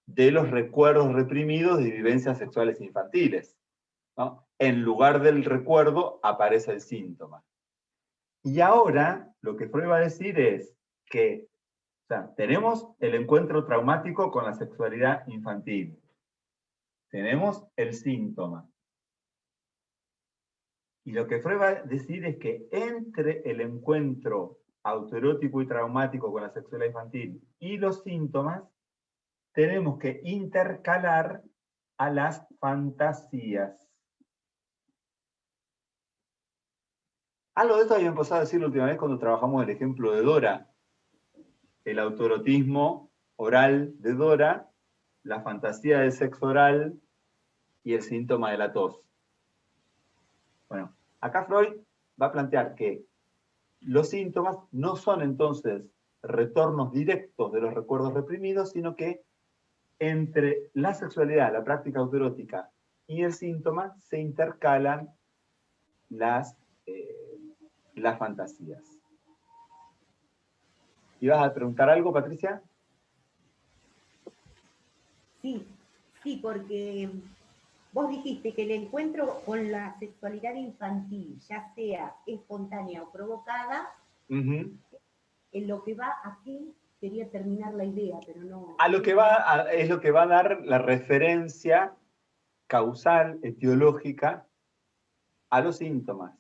de los recuerdos reprimidos de vivencias sexuales infantiles, ¿no? En lugar del recuerdo aparece el síntoma. Y ahora lo que Freud va a decir es que tenemos el encuentro traumático con la sexualidad infantil. Tenemos el síntoma. Y lo que Freud va a decir es que entre el encuentro autoerótico y traumático con la sexualidad infantil y los síntomas, tenemos que intercalar a las fantasías. Algo de esto había empezado a decir la última vez cuando trabajamos el ejemplo de Dora. El autoerotismo oral de Dora, la fantasía del sexo oral y el síntoma de la tos. Bueno, acá Freud va a plantear que los síntomas no son entonces retornos directos de los recuerdos reprimidos, sino que entre la sexualidad, la práctica autoerótica y el síntoma se intercalan las fantasías. ¿Ibas a preguntar algo, Patricia? Sí, porque vos dijiste que el encuentro con la sexualidad infantil, ya sea espontánea o provocada, en lo que va aquí, quería terminar la idea, pero no... Es lo que va a dar la referencia causal, etiológica, a los síntomas.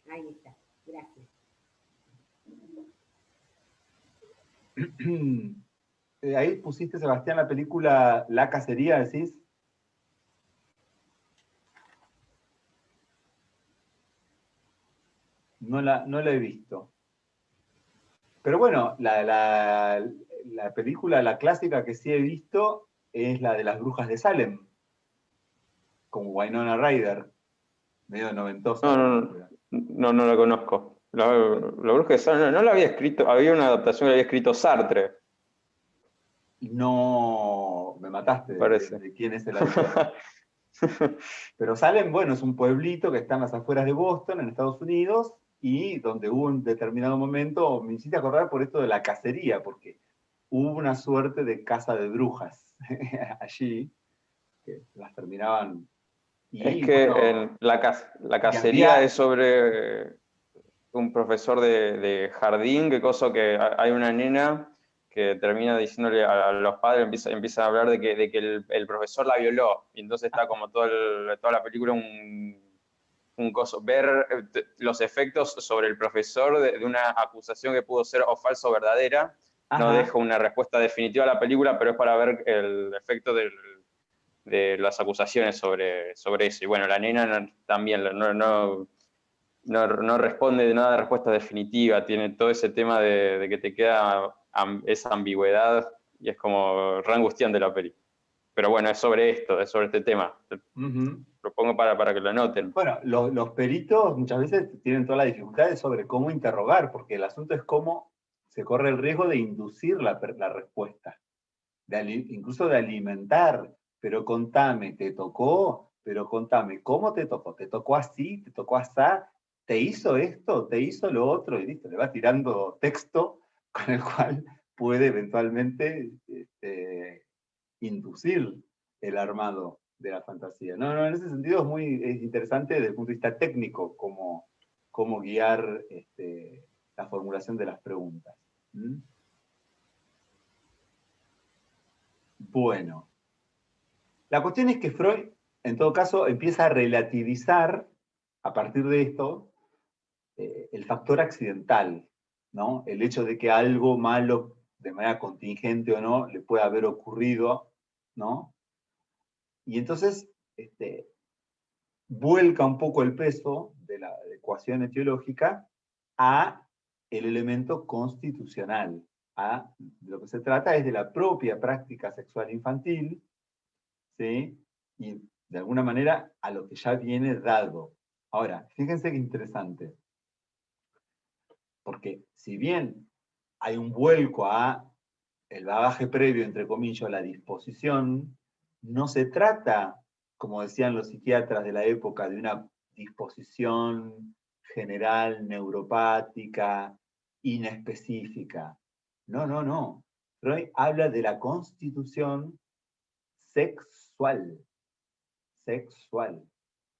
Ahí está, gracias. Ahí pusiste, Sebastián, la película La Cacería, ¿decís? No la he visto. Pero bueno, la película, la clásica que sí he visto, es la de las brujas de Salem, con Winona Ryder, medio noventosa. No la conozco. La bruja de Salem no la había escrito, había una adaptación que había escrito Sartre. No, pero me mataste de quién es el autor. Pero Salem, bueno, es un pueblito que está en las afueras de Boston, en Estados Unidos, y donde hubo un determinado momento, me hiciste acordar por esto de la cacería, porque hubo una suerte de caza de brujas allí, que las terminaban. Es que la cacería es sobre un profesor de jardín, que hay una nena que termina diciéndole a los padres, empieza a hablar de que el profesor la violó, y entonces está como toda la película un coso, ver los efectos sobre el profesor de una acusación que pudo ser o falsa o verdadera. No deja una respuesta definitiva a la película, pero es para ver el efecto de las acusaciones sobre eso. Y bueno, la nena también no responde de nada respuesta definitiva, tiene todo ese tema de que te queda esa ambigüedad, y es como re angustiante la peli. Pero bueno, es sobre este tema. Lo pongo para que lo noten. Bueno, los peritos muchas veces tienen todas las dificultades sobre cómo interrogar, porque el asunto es cómo se corre el riesgo de inducir la respuesta, incluso de alimentar. Pero contame, ¿te tocó? Pero contame, ¿cómo te tocó? ¿Te tocó así? ¿Te tocó asá? ¿Te hizo esto? ¿Te hizo lo otro? Y listo, le va tirando texto con el cual puede eventualmente inducir el armado de la fantasía. No, en ese sentido es interesante desde el punto de vista técnico cómo guiar la formulación de las preguntas. ¿Mm? Bueno, la cuestión es que Freud, en todo caso, empieza a relativizar, a partir de esto, el factor accidental, ¿no? El hecho de que algo malo, de manera contingente o no, le pueda haber ocurrido, ¿no? Y entonces, vuelca un poco el peso de la ecuación etiológica a el elemento constitucional. De lo que se trata es de la propia práctica sexual infantil, ¿sí? Y de alguna manera a lo que ya viene dado. Ahora, fíjense qué interesante, porque si bien hay un vuelco a el bagaje previo, entre comillas, la disposición, no se trata, como decían los psiquiatras de la época, de una disposición general, neuropática, inespecífica. No. Freud habla de la constitución sexual,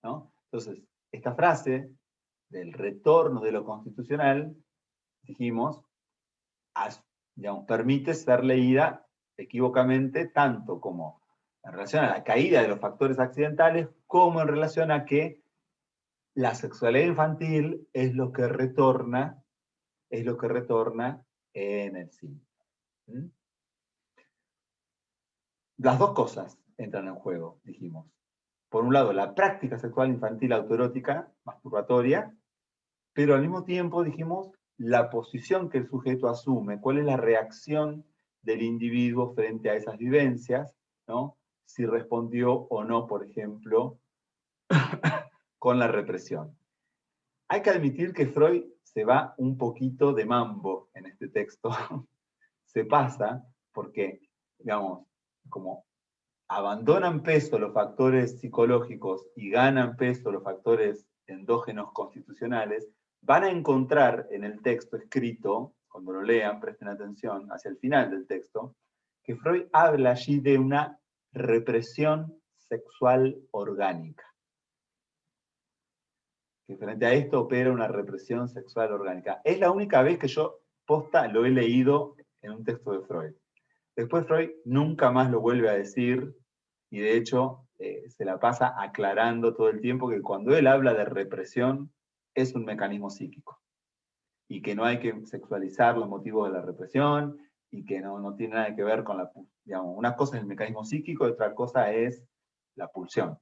¿no? Entonces, esta frase del retorno de lo constitucional, dijimos, digamos, permite ser leída equívocamente tanto como en relación a la caída de los factores accidentales, como en relación a que la sexualidad infantil es lo que retorna en el cine. ¿Mm? Las dos cosas entran en juego, dijimos. Por un lado, la práctica sexual infantil autoerótica, masturbatoria, pero al mismo tiempo, dijimos, la posición que el sujeto asume, cuál es la reacción del individuo frente a esas vivencias, ¿no? Si respondió o no, por ejemplo, con la represión. Hay que admitir que Freud se va un poquito de mambo en este texto. Se pasa porque, digamos, como abandonan peso los factores psicológicos y ganan peso los factores endógenos constitucionales, van a encontrar en el texto escrito, cuando lo lean, presten atención, hacia el final del texto, que Freud habla allí de una represión sexual orgánica. Que frente a esto opera una represión sexual orgánica. Es la única vez que yo posta lo he leído en un texto de Freud. Después Freud nunca más lo vuelve a decir, y de hecho se la pasa aclarando todo el tiempo que cuando él habla de represión es un mecanismo psíquico, y que no hay que sexualizar los motivos de la represión, y que no tiene nada que ver con digamos, una cosa es el mecanismo psíquico y otra cosa es la pulsión.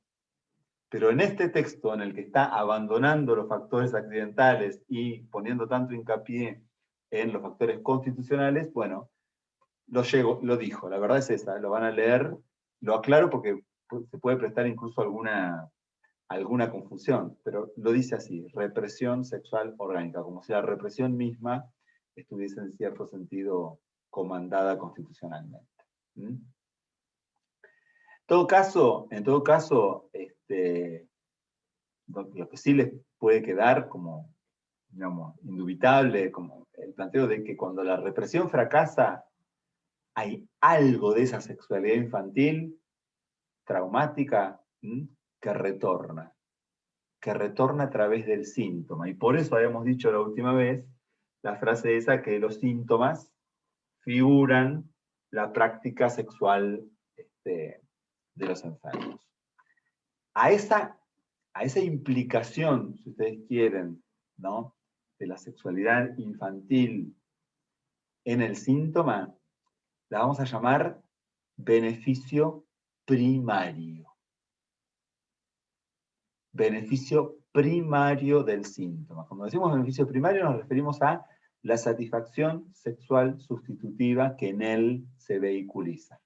Pero en este texto en el que está abandonando los factores accidentales y poniendo tanto hincapié en los factores constitucionales, bueno, lo dijo, la verdad es esa, lo van a leer, lo aclaro porque se puede prestar incluso alguna confusión, pero lo dice así, represión sexual orgánica, como si la represión misma estuviese en cierto sentido comandada constitucionalmente. ¿Mm? En todo caso, lo que sí les puede quedar como, digamos, indubitable, como el planteo de que cuando la represión fracasa, hay algo de esa sexualidad infantil traumática que retorna a través del síntoma. Y por eso habíamos dicho la última vez la frase esa que los síntomas figuran la práctica sexual de los enfermos. A esa implicación, si ustedes quieren, ¿no?, de la sexualidad infantil en el síntoma, la vamos a llamar beneficio primario. Beneficio primario del síntoma. Cuando decimos beneficio primario nos referimos a la satisfacción sexual sustitutiva que en él se vehiculiza.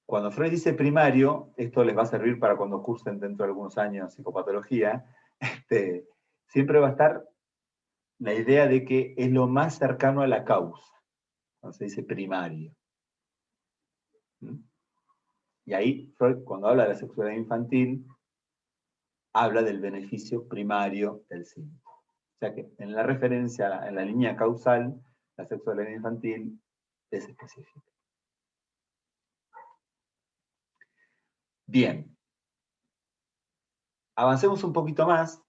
Cuando Freud dice primario, esto les va a servir para cuando cursen dentro de algunos años psicopatología, siempre va a estar la idea de que es lo más cercano a la causa, cuando se dice primario. Y ahí Freud, cuando habla de la sexualidad infantil, habla del beneficio primario del síntoma. O sea que en la referencia, en la línea causal, la sexualidad infantil es específica. Bien. Avancemos un poquito más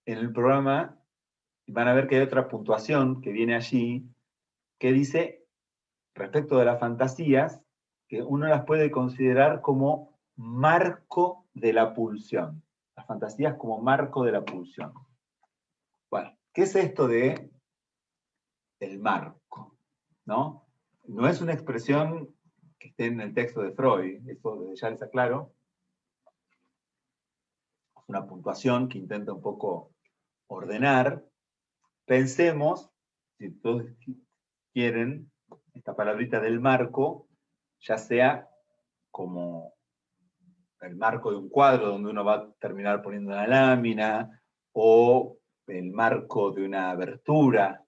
en el programa y van a ver que hay otra puntuación que viene allí que dice, respecto de las fantasías, que uno las puede considerar como marco de la pulsión. Las fantasías como marco de la pulsión. Bueno, ¿qué es esto de el marco? ¿No? No es una expresión que esté en el texto de Freud, eso ya les aclaro. Es una puntuación que intenta un poco ordenar. Pensemos, si todos quieren, esta palabrita del marco, ya sea como el marco de un cuadro donde uno va a terminar poniendo una lámina, o el marco de una abertura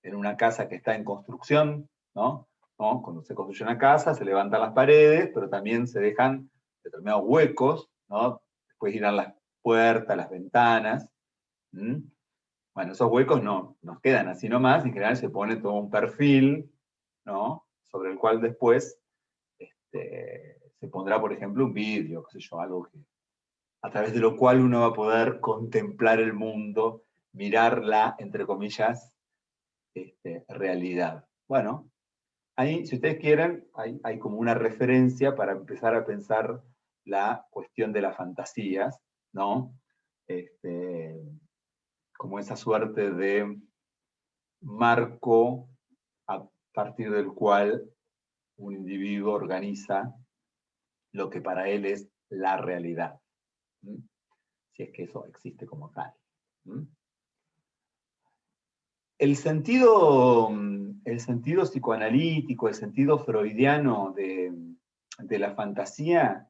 en una casa que está en construcción, ¿no? Cuando se construye una casa, se levantan las paredes, pero también se dejan determinados huecos, ¿no? Después irán las puertas, las ventanas. Bueno, esos huecos no nos quedan así nomás, en general se pone todo un perfil, ¿no?, sobre el cual después se pondrá, por ejemplo, un vidrio, qué sé yo, algo que, a través de lo cual uno va a poder contemplar el mundo, mirar la, entre comillas, realidad. Bueno, ahí, si ustedes quieren, hay como una referencia para empezar a pensar la cuestión de las fantasías, ¿no? Como esa suerte de marco a partir del cual un individuo organiza lo que para él es la realidad, si es que eso existe como tal. El sentido psicoanalítico, el sentido freudiano de la fantasía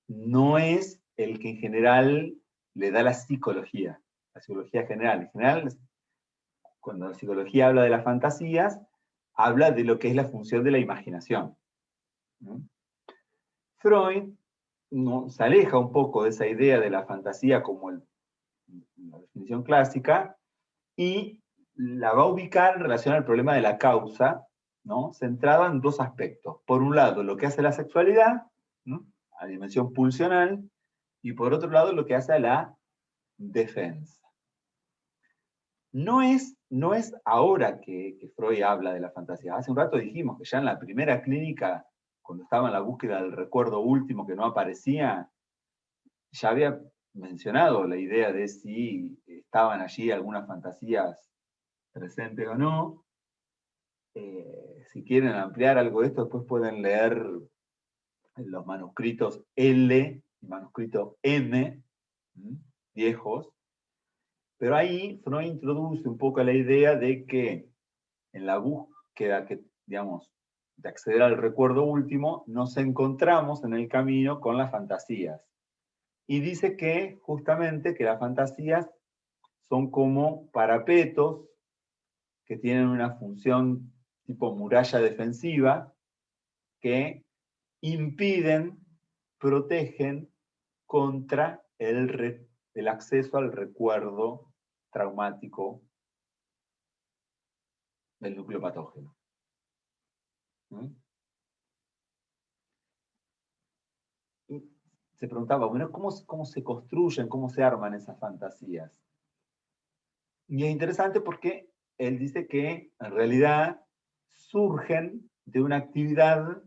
no es el que en general le da la psicología general. En general, cuando la psicología habla de las fantasías, habla de lo que es la función de la imaginación. Freud se aleja un poco de esa idea de la fantasía como la definición clásica y la va a ubicar en relación al problema de la causa, ¿no?, centrada en dos aspectos. Por un lado, lo que hace la sexualidad, ¿no?, a dimensión pulsional, y por otro lado, lo que hace a la defensa. No es ahora que Freud habla de la fantasía. Hace un rato dijimos que ya en la primera clínica, cuando estaba en la búsqueda del recuerdo último que no aparecía, ya había mencionado la idea de si estaban allí algunas fantasías presentes o no. Si quieren ampliar algo de esto, después pueden leer los manuscritos L y manuscrito M, viejos. Pero ahí Freud introduce un poco la idea de que en la búsqueda de acceder al recuerdo último, nos encontramos en el camino con las fantasías. Y dice que justamente que las fantasías son como parapetos que tienen una función tipo muralla defensiva, que impiden, protegen contra el acceso al recuerdo traumático del núcleo patógeno. ¿Mm? Se preguntaba, bueno, ¿cómo se construyen, cómo se arman esas fantasías? Y es interesante porque él dice que en realidad surgen de una actividad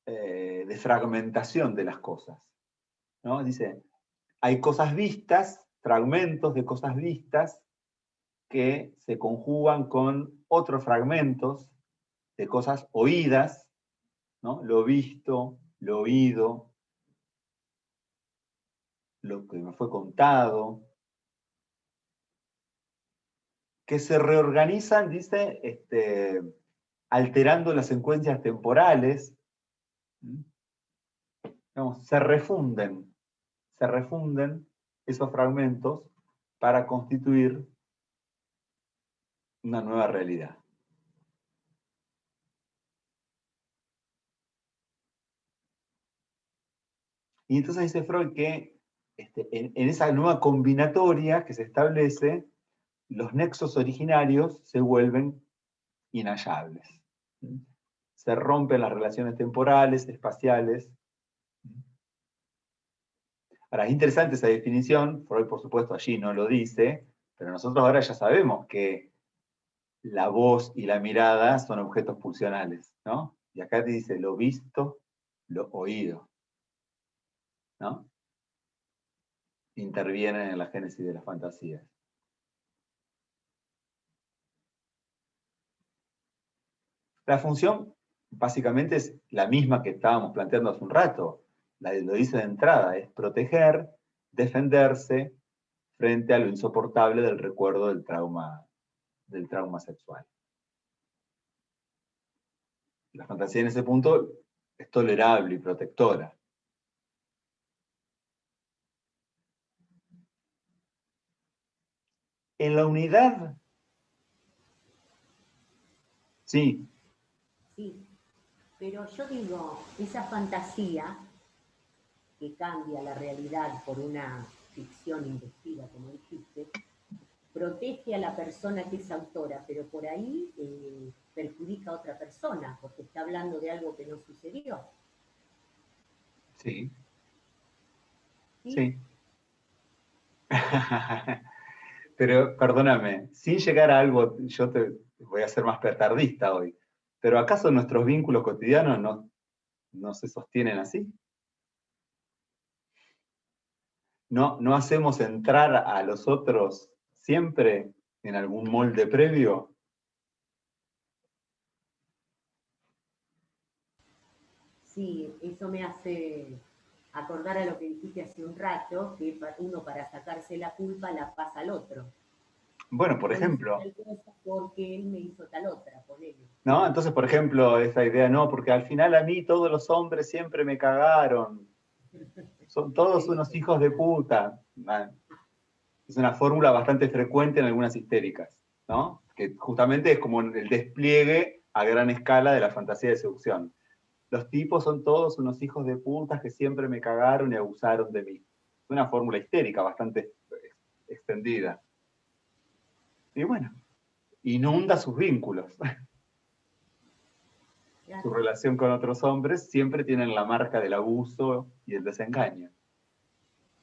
de fragmentación de las cosas, ¿no? Dice, hay cosas vistas, fragmentos de cosas vistas, que se conjugan con otros fragmentos de cosas oídas, ¿no? Lo visto, lo oído, lo que me fue contado, que se reorganizan, dice, alterando las secuencias temporales, digamos, se refunden esos fragmentos para constituir una nueva realidad. Y entonces dice Freud que en esa nueva combinatoria que se establece, los nexos originarios se vuelven inhallables. Se rompen las relaciones temporales, espaciales. Ahora, es interesante esa definición, Freud por supuesto allí no lo dice, pero nosotros ahora ya sabemos que la voz y la mirada son objetos pulsionales, ¿no? Y acá te dice lo visto, lo oído, ¿no? Intervienen en la génesis de las fantasías. La función básicamente es la misma que estábamos planteando hace un rato. Lo dice de entrada, es proteger, defenderse frente a lo insoportable del recuerdo del trauma sexual. La fantasía en ese punto es tolerable y protectora. En la unidad, sí. Sí, pero yo digo, esa fantasía que cambia la realidad por una ficción investida, como dijiste, protege a la persona que es autora, pero por ahí perjudica a otra persona, porque está hablando de algo que no sucedió. Sí. ¿Sí? Sí. Pero perdóname, sin llegar a algo, yo te voy a ser más petardista hoy, pero ¿acaso nuestros vínculos cotidianos no se sostienen así? ¿No hacemos entrar a los otros siempre en algún molde previo? Sí, eso me hace acordar a lo que dijiste hace un rato, que uno para sacarse la culpa la pasa al otro. Bueno, por Yo hice ejemplo, tal cosa porque él me hizo tal otra, ponele. ¿no? Entonces, por ejemplo, esa idea, no, porque al final a mí todos los hombres siempre me cagaron. Son todos unos hijos de puta. Es una fórmula bastante frecuente en algunas histéricas, ¿no? Que justamente es como el despliegue a gran escala de la fantasía de seducción. Los tipos son todos unos hijos de putas que siempre me cagaron y abusaron de mí. Es una fórmula histérica bastante extendida. Y bueno, inunda sus vínculos. Claro. Su relación con otros hombres siempre tienen la marca del abuso y el desengaño.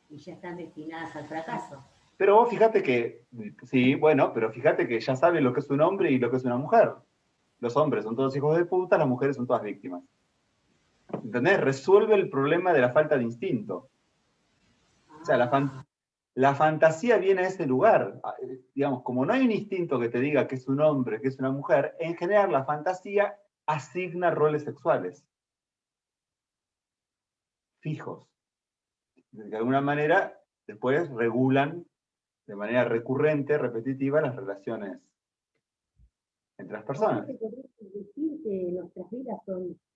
Y ya están destinadas al fracaso. Pero vos fíjate que, sí, bueno, pero fíjate que ya sabe lo que es un hombre y lo que es una mujer. Los hombres son todos hijos de puta, las mujeres son todas víctimas. ¿Entendés? Resuelve el problema de la falta de instinto. O sea, la fantasía viene a ese lugar. Digamos, como no hay un instinto que te diga que es un hombre, que es una mujer, en general la fantasía asigna roles sexuales fijos. De alguna manera, después regulan de manera recurrente, repetitiva, las relaciones entre las O sea personas. que podrías decir que nuestras vidas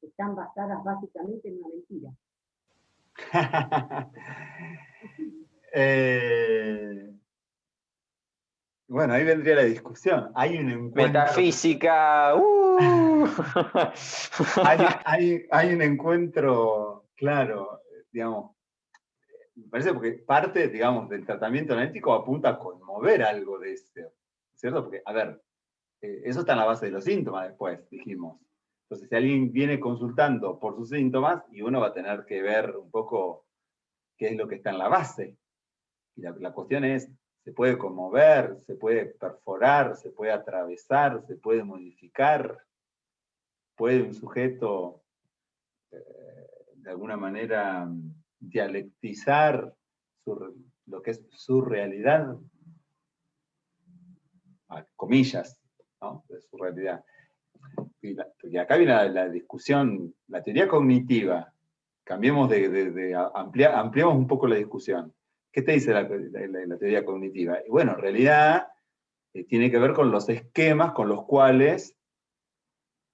están basadas básicamente en una mentira. bueno, ahí vendría la discusión. Hay un encuentro... Metafísica. Hay un encuentro, claro, digamos, me parece porque parte, digamos, del tratamiento analítico apunta a conmover algo de ese, ¿cierto? Porque, a ver, eso está en la base de los síntomas después, dijimos. Entonces, si alguien viene consultando por sus síntomas, y uno va a tener que ver un poco qué es lo que está en la base. Y la cuestión es, se puede conmover, se puede perforar, se puede atravesar, se puede modificar, puede un sujeto de alguna manera dialectizar lo que es su realidad, comillas, ¿no? De su realidad. Y acá viene la discusión, la teoría cognitiva. Cambiemos ampliamos un poco la discusión. ¿Qué te dice la teoría cognitiva? Y bueno, en realidad tiene que ver con los esquemas con los cuales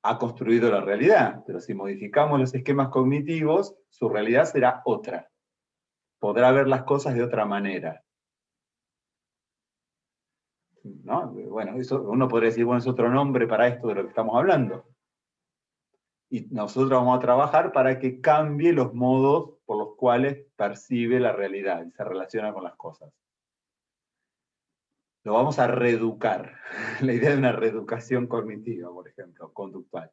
ha construido la realidad. Pero si modificamos los esquemas cognitivos, su realidad será otra. Podrá ver las cosas de otra manera. ¿No? Bueno, eso uno podría decir, bueno, es otro nombre para esto de lo que estamos hablando. Y nosotros vamos a trabajar para que cambie los modos por los cuales percibe la realidad y se relaciona con las cosas. Lo vamos a reeducar. La idea de una reeducación cognitiva, por ejemplo, conductual.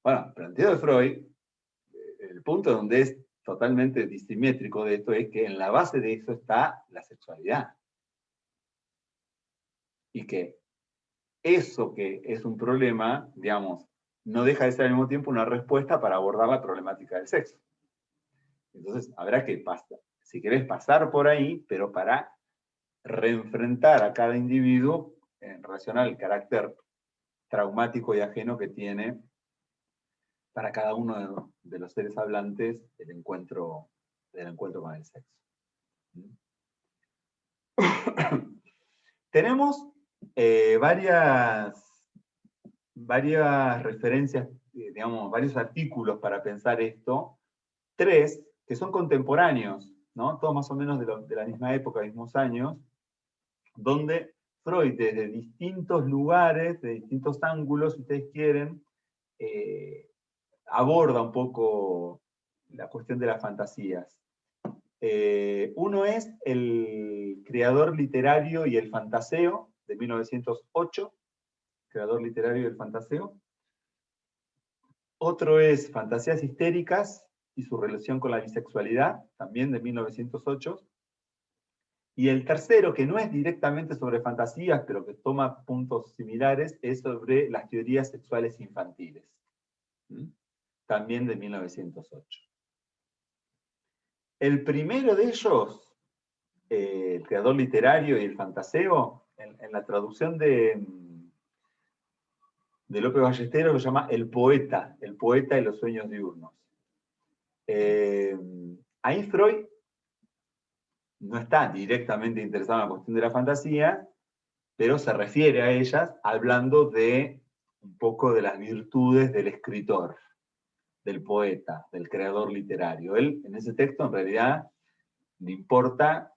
Bueno, planteado de Freud, el punto donde es totalmente disimétrico de esto es que en la base de eso está la sexualidad. Y que eso que es un problema, digamos, no deja de ser al mismo tiempo una respuesta para abordar la problemática del sexo. Entonces, habrá que pasar, si querés, pasar por ahí, pero para reenfrentar a cada individuo en relación al carácter traumático y ajeno que tiene para cada uno de los seres hablantes el encuentro con el sexo. Tenemos varias referencias, digamos, varios artículos para pensar esto, 3 que son contemporáneos, ¿no? Todos más o menos de la misma época, mismos años, donde Freud, desde distintos lugares, de distintos ángulos, si ustedes quieren, aborda un poco la cuestión de las fantasías. Uno es El creador literario y el fantaseo, de 1908, creador literario y el fantaseo. Otro es Fantasías histéricas y su relación con la bisexualidad, también de 1908. Y el tercero, que no es directamente sobre fantasías, pero que toma puntos similares, es sobre las teorías sexuales infantiles, también de 1908. El primero de ellos, el creador literario y el fantaseo, en la traducción de López Ballesteros lo llama el poeta y los sueños diurnos. Ahí Freud no está directamente interesado en la cuestión de la fantasía, pero se refiere a ellas hablando de un poco de las virtudes del escritor, del poeta, del creador literario. Él, en ese texto, en realidad, le importa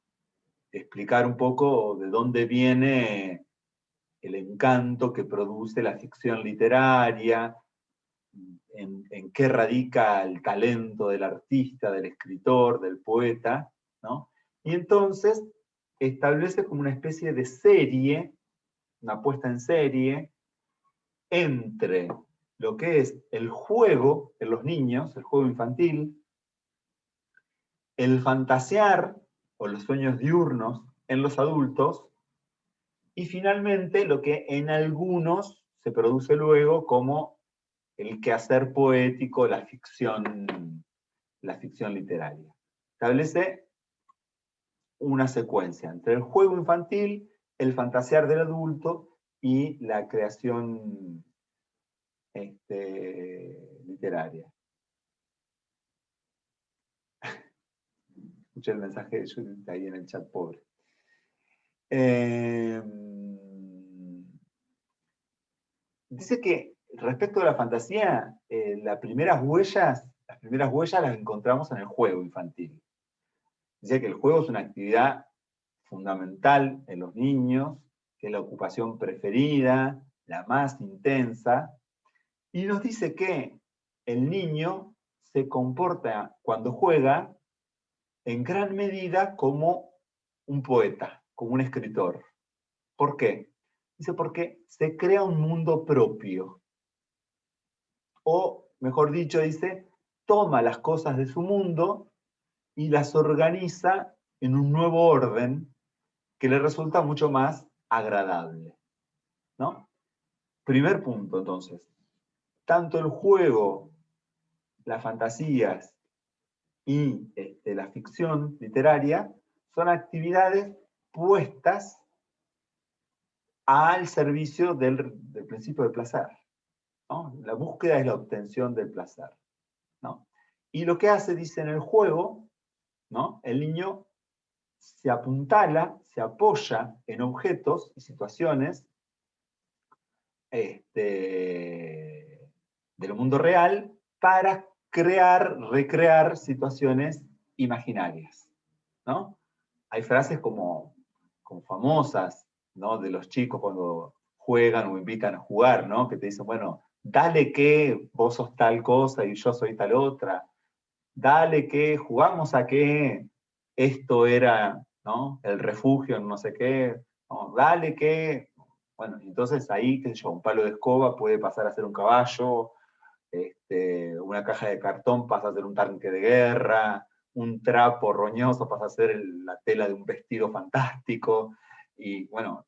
explicar un poco de dónde viene el encanto que produce la ficción literaria, en qué radica el talento del artista, del escritor, del poeta, ¿no? Y entonces establece como una especie de serie, una puesta en serie, entre lo que es el juego en los niños, el juego infantil, el fantasear o los sueños diurnos en los adultos, y finalmente lo que en algunos se produce luego como el quehacer poético, la ficción literaria. Establece una secuencia entre el juego infantil, el fantasear del adulto y la creación literaria. Escuché el mensaje de Judith ahí en el chat, pobre. Dice que respecto a la fantasía, las primeras huellas las encontramos en el juego infantil. Dice que el juego es una actividad fundamental en los niños, que es la ocupación preferida, la más intensa, y nos dice que el niño se comporta cuando juega en gran medida como un poeta, como un escritor. ¿Por qué? Dice porque se crea un mundo propio. O, mejor dicho, dice, toma las cosas de su mundo y las organiza en un nuevo orden que le resulta mucho más agradable, ¿no? Primer punto, entonces. Tanto el juego, las fantasías y la ficción literaria son actividades puestas al servicio del principio del placer, ¿no? La búsqueda es la obtención del placer, ¿no? Y lo que hace, dice, en el juego, ¿no? El niño se apuntala, se apoya en objetos y situaciones del mundo real para recrear situaciones imaginarias, ¿no? Hay frases como famosas, ¿no? De los chicos cuando juegan o invitan a jugar, ¿no? Que te dicen, bueno, dale que vos sos tal cosa y yo soy tal otra. Dale que jugamos a que esto era, ¿no? El refugio en no sé qué. No, dale que... Bueno, entonces ahí, qué sé yo, un palo de escoba puede pasar a ser un caballo, una caja de cartón pasa a ser un tanque de guerra, un trapo roñoso pasa a ser la tela de un vestido fantástico, y bueno,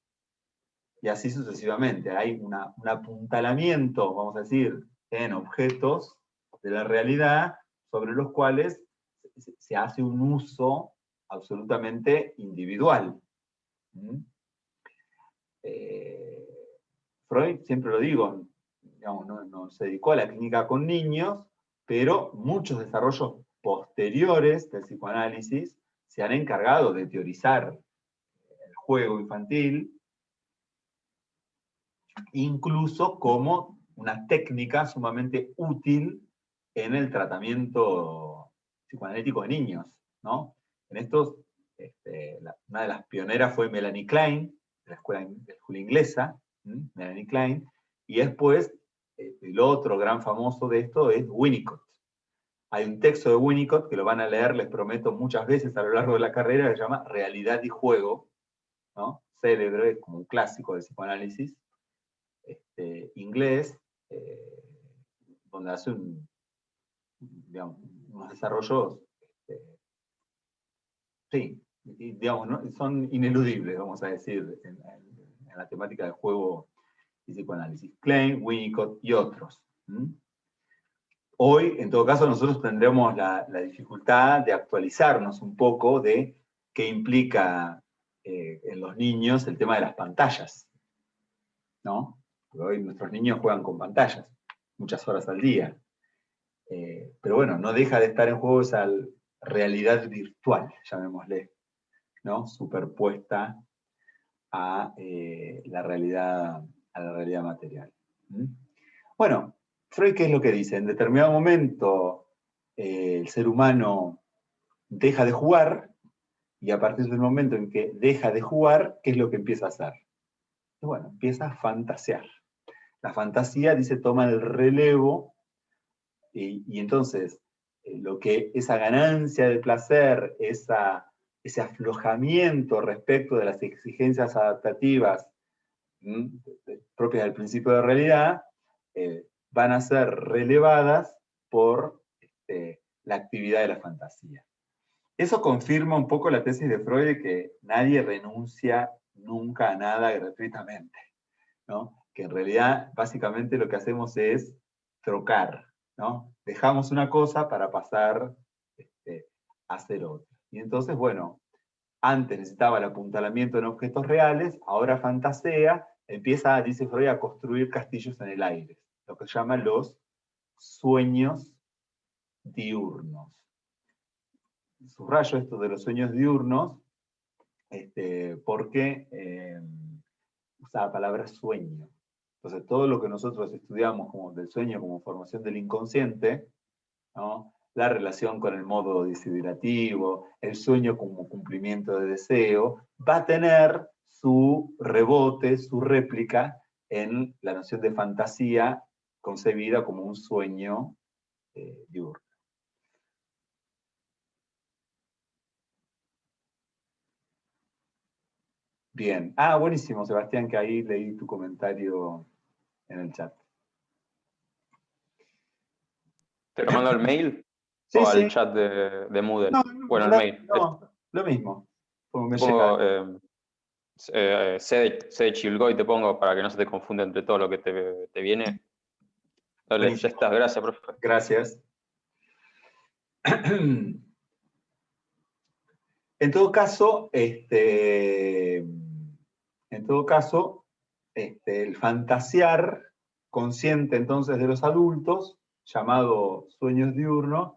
y así sucesivamente. Hay un apuntalamiento, vamos a decir, en objetos de la realidad sobre los cuales se hace un uso absolutamente individual. Freud, siempre lo digo, digamos, no se dedicó a la clínica con niños, pero muchos desarrollos posteriores del psicoanálisis se han encargado de teorizar el juego infantil, incluso como una técnica sumamente útil en el tratamiento psicoanalítico de niños, ¿no? En estos, una de las pioneras fue Melanie Klein, de la escuela inglesa, Melanie Klein, y después el otro gran famoso de esto es Winnicott. Hay un texto de Winnicott que lo van a leer, les prometo, muchas veces a lo largo de la carrera, que se llama Realidad y Juego, ¿no? Célebre, como un clásico del psicoanálisis, inglés, donde hace digamos, unos desarrollos, sí, digamos, ¿no? Son ineludibles, vamos a decir, en la temática del juego y psicoanálisis. Klein, Winnicott y otros. Hoy, en todo caso, nosotros tendremos la dificultad de actualizarnos un poco de qué implica en los niños el tema de las pantallas, ¿no? Porque hoy nuestros niños juegan con pantallas muchas horas al día. Pero bueno, no deja de estar en juego esa realidad virtual, llamémosle, ¿no? Superpuesta a la realidad material. Bueno, Freud, ¿qué es lo que dice? En determinado momento el ser humano deja de jugar, y a partir del momento en que deja de jugar, ¿qué es lo que empieza a hacer? Y bueno, empieza a fantasear. La fantasía, dice, toma el relevo, y entonces lo que esa ganancia de placer, ese aflojamiento respecto de las exigencias adaptativas propias del principio de realidad, van a ser relevadas por la actividad de la fantasía. Eso confirma un poco la tesis de Freud de que nadie renuncia nunca a nada gratuitamente, ¿no? Que en realidad básicamente lo que hacemos es trocar, ¿no? Dejamos una cosa para pasar a hacer otra. Y entonces, bueno, antes necesitaba el apuntalamiento en objetos reales, ahora fantasea, empieza, dice Freud, a construir castillos en el aire, lo que se llaman los sueños diurnos. Subrayo esto de los sueños diurnos, porque usa la palabra sueño. Entonces, todo lo que nosotros estudiamos como del sueño como formación del inconsciente, ¿no? La relación con el modo desiderativo, el sueño como cumplimiento de deseo, va a tener su rebote, su réplica en la noción de fantasía concebida como un sueño diurno. Bien. Ah, buenísimo, Sebastián, que ahí leí tu comentario en el chat. ¿Te lo mando al mail? Sí, ¿O al sí. chat de Moodle? No, Bueno, al mail. no, lo mismo. Como me Pongo llega. C de Chilgoy, te pongo para que no se te confunda entre todo lo que te viene. Dale, ya Buenísimo. estás, gracias, profe. Gracias. En todo caso, el fantasear consciente entonces de los adultos, llamado sueños diurnos,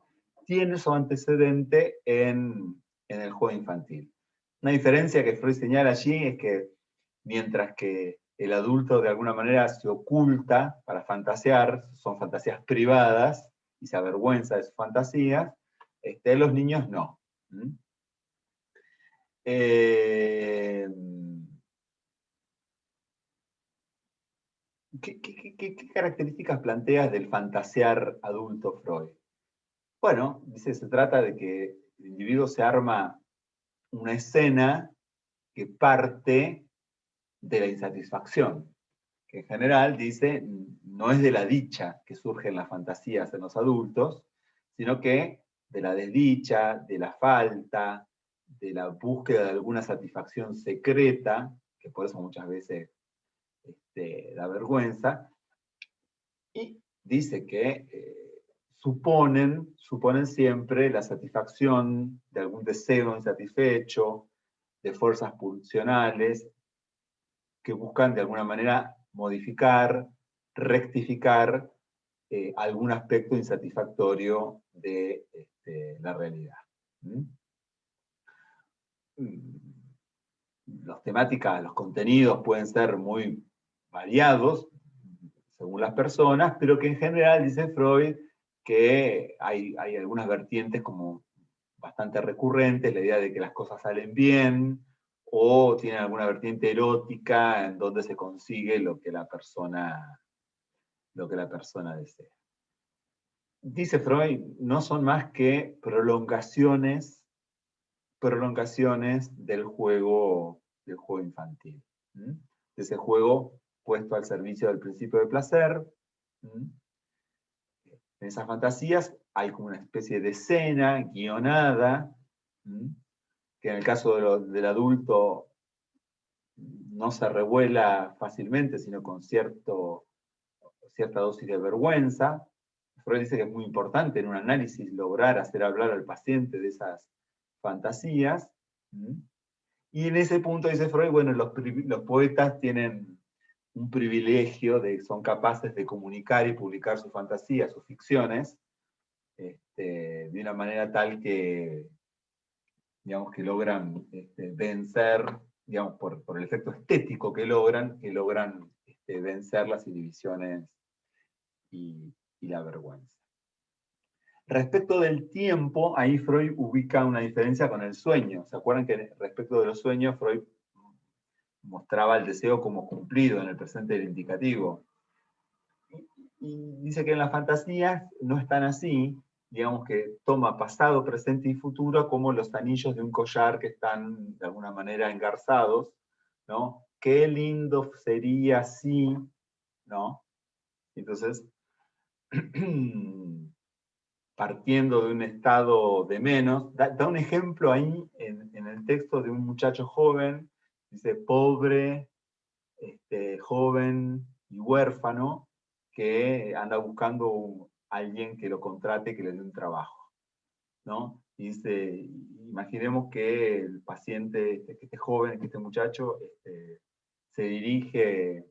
tiene su antecedente en el juego infantil. Una diferencia que Freud señala allí es que mientras que el adulto de alguna manera se oculta para fantasear, son fantasías privadas y se avergüenza de sus fantasías, los niños no. ¿Qué características planteas del fantasear adulto Freud? Bueno, dice, se trata de que el individuo se arma una escena que parte de la insatisfacción, que en general, dice, no es de la dicha que surgen las fantasías en los adultos, sino que de la desdicha, de la falta, de la búsqueda de alguna satisfacción secreta, que por eso muchas veces da vergüenza, y dice que suponen siempre la satisfacción de algún deseo insatisfecho, de fuerzas pulsionales, que buscan de alguna manera modificar, rectificar algún aspecto insatisfactorio de la realidad. Las temáticas, los contenidos pueden ser muy variados según las personas, pero que en general, dice Freud, que hay algunas vertientes como bastante recurrentes, la idea de que las cosas salen bien, o tienen alguna vertiente erótica en donde se consigue lo que la persona desea. Dice Freud, no son más que prolongaciones del juego infantil. De ese juego puesto al servicio del principio de placer. En esas fantasías hay como una especie de escena guionada, que en el caso del adulto no se revuela fácilmente, sino con cierta dosis de vergüenza. Freud dice que es muy importante en un análisis lograr hacer hablar al paciente de esas fantasías. Y en ese punto, dice Freud, bueno, los poetas tienen un privilegio son capaces de comunicar y publicar sus fantasías, sus ficciones, de una manera tal que, digamos, que logran vencer, digamos, por el efecto estético que logran vencer las inhibiciones y la vergüenza. Respecto del tiempo, ahí Freud ubica una diferencia con el sueño. ¿Se acuerdan que respecto de los sueños, Freud mostraba el deseo como cumplido en el presente del indicativo? Y dice que en las fantasías no están así, digamos que toma pasado, presente y futuro como los anillos de un collar que están de alguna manera engarzados, ¿no? Qué lindo sería si, ¿no? Entonces, partiendo de un estado de menos, da un ejemplo ahí en el texto de un muchacho joven, dice, pobre, joven y huérfano, que anda buscando a alguien que lo contrate, que le dé un trabajo, ¿no? Y dice, imaginemos que el paciente, que este joven, que este muchacho, se dirige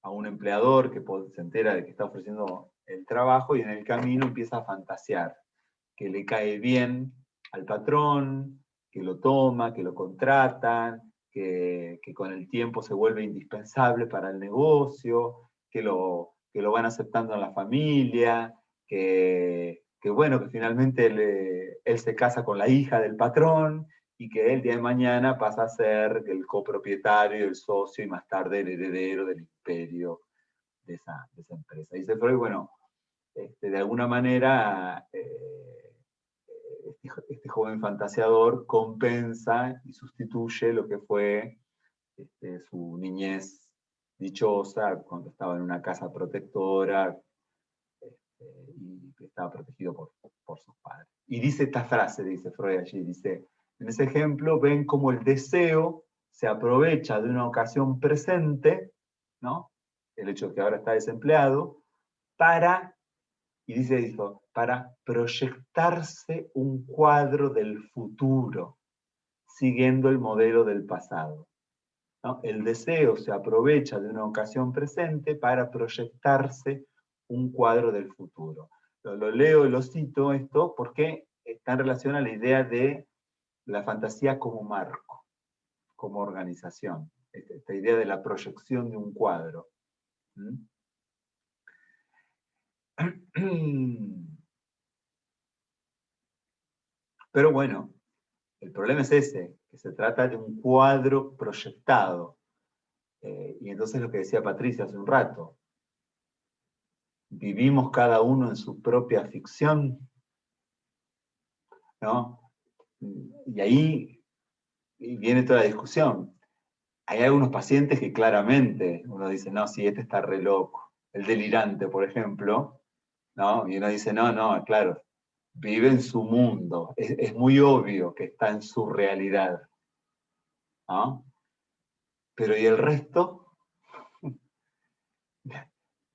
a un empleador que se entera de que está ofreciendo el trabajo y en el camino empieza a fantasear, que le cae bien al patrón, que lo toma, que lo contratan, que con el tiempo se vuelve indispensable para el negocio, que lo van aceptando en la familia, que bueno, que finalmente él se casa con la hija del patrón y que el día de mañana pasa a ser el copropietario, el socio y más tarde el heredero del imperio de esa empresa. Dice Freud, bueno, de alguna manera este joven fantaseador compensa y sustituye lo que fue su niñez dichosa cuando estaba en una casa protectora y estaba protegido por sus padres. Y dice esta frase, dice Freud allí, dice, en ese ejemplo ven cómo el deseo se aprovecha de una ocasión presente, ¿no? El hecho de que ahora está desempleado, y dice esto, para proyectarse un cuadro del futuro, siguiendo el modelo del pasado, ¿no? El deseo se aprovecha de una ocasión presente para proyectarse un cuadro del futuro. Lo leo y lo cito esto porque está en relación a la idea de la fantasía como marco, como organización, esta idea de la proyección de un cuadro. Pero bueno, el problema es ese, que se trata de un cuadro proyectado. Y entonces lo que decía Patricia hace un rato, vivimos cada uno en su propia ficción, ¿no? Y ahí viene toda la discusión. Hay algunos pacientes que claramente uno dice, no, sí, este está re loco. El delirante, por ejemplo, ¿no? Y uno dice, no, no, claro, vive en su mundo. Es muy obvio que está en su realidad, ¿no? Pero ¿y el resto?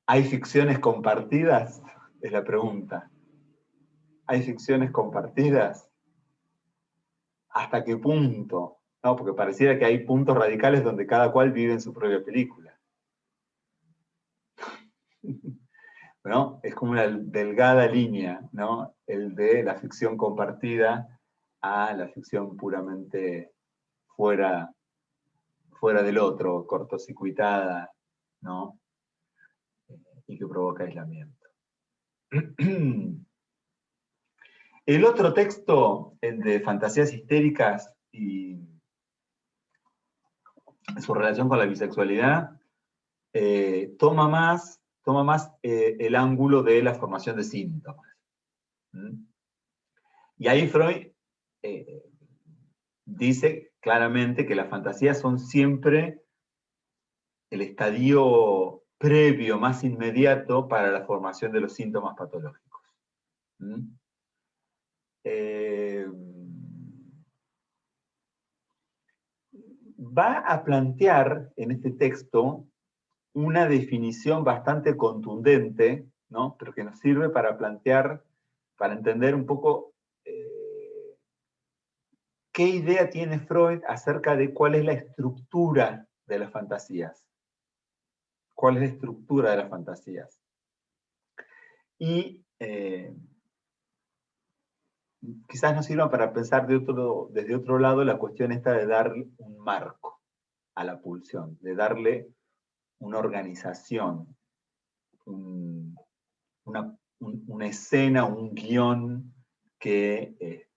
¿Hay ficciones compartidas? Es la pregunta. ¿Hay ficciones compartidas? ¿Hasta qué punto? No, porque pareciera que hay puntos radicales donde cada cual vive en su propia película. ¿No? Es como una delgada línea, ¿no? El de la ficción compartida a la ficción puramente fuera del otro, cortocircuitada, ¿no? Y que provoca aislamiento. El otro texto, el de fantasías histéricas y su relación con la bisexualidad, toma más el ángulo de la formación de síntomas. Y ahí Freud dice claramente que las fantasías son siempre el estadio previo, más inmediato, para la formación de los síntomas patológicos. Va a plantear en este texto una definición bastante contundente, ¿no? Pero que nos sirve para plantear, para entender un poco qué idea tiene Freud acerca de cuál es la estructura de las fantasías. ¿Cuál es la estructura de las fantasías? Y quizás nos sirva para pensar desde otro lado la cuestión esta de darle un marco a la pulsión, de darle una organización, una escena, un guión que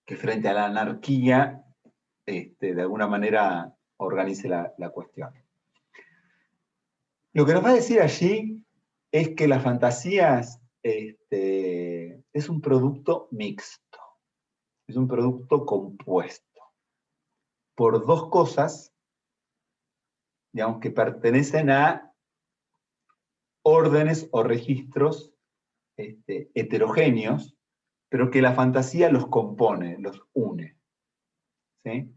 frente a la anarquía, de alguna manera organice la cuestión. Lo que nos va a decir allí es que las fantasías es un producto mixto, es un producto compuesto por dos cosas, digamos, que pertenecen a órdenes o registros heterogéneos, pero que la fantasía los compone, los une. ¿Sí?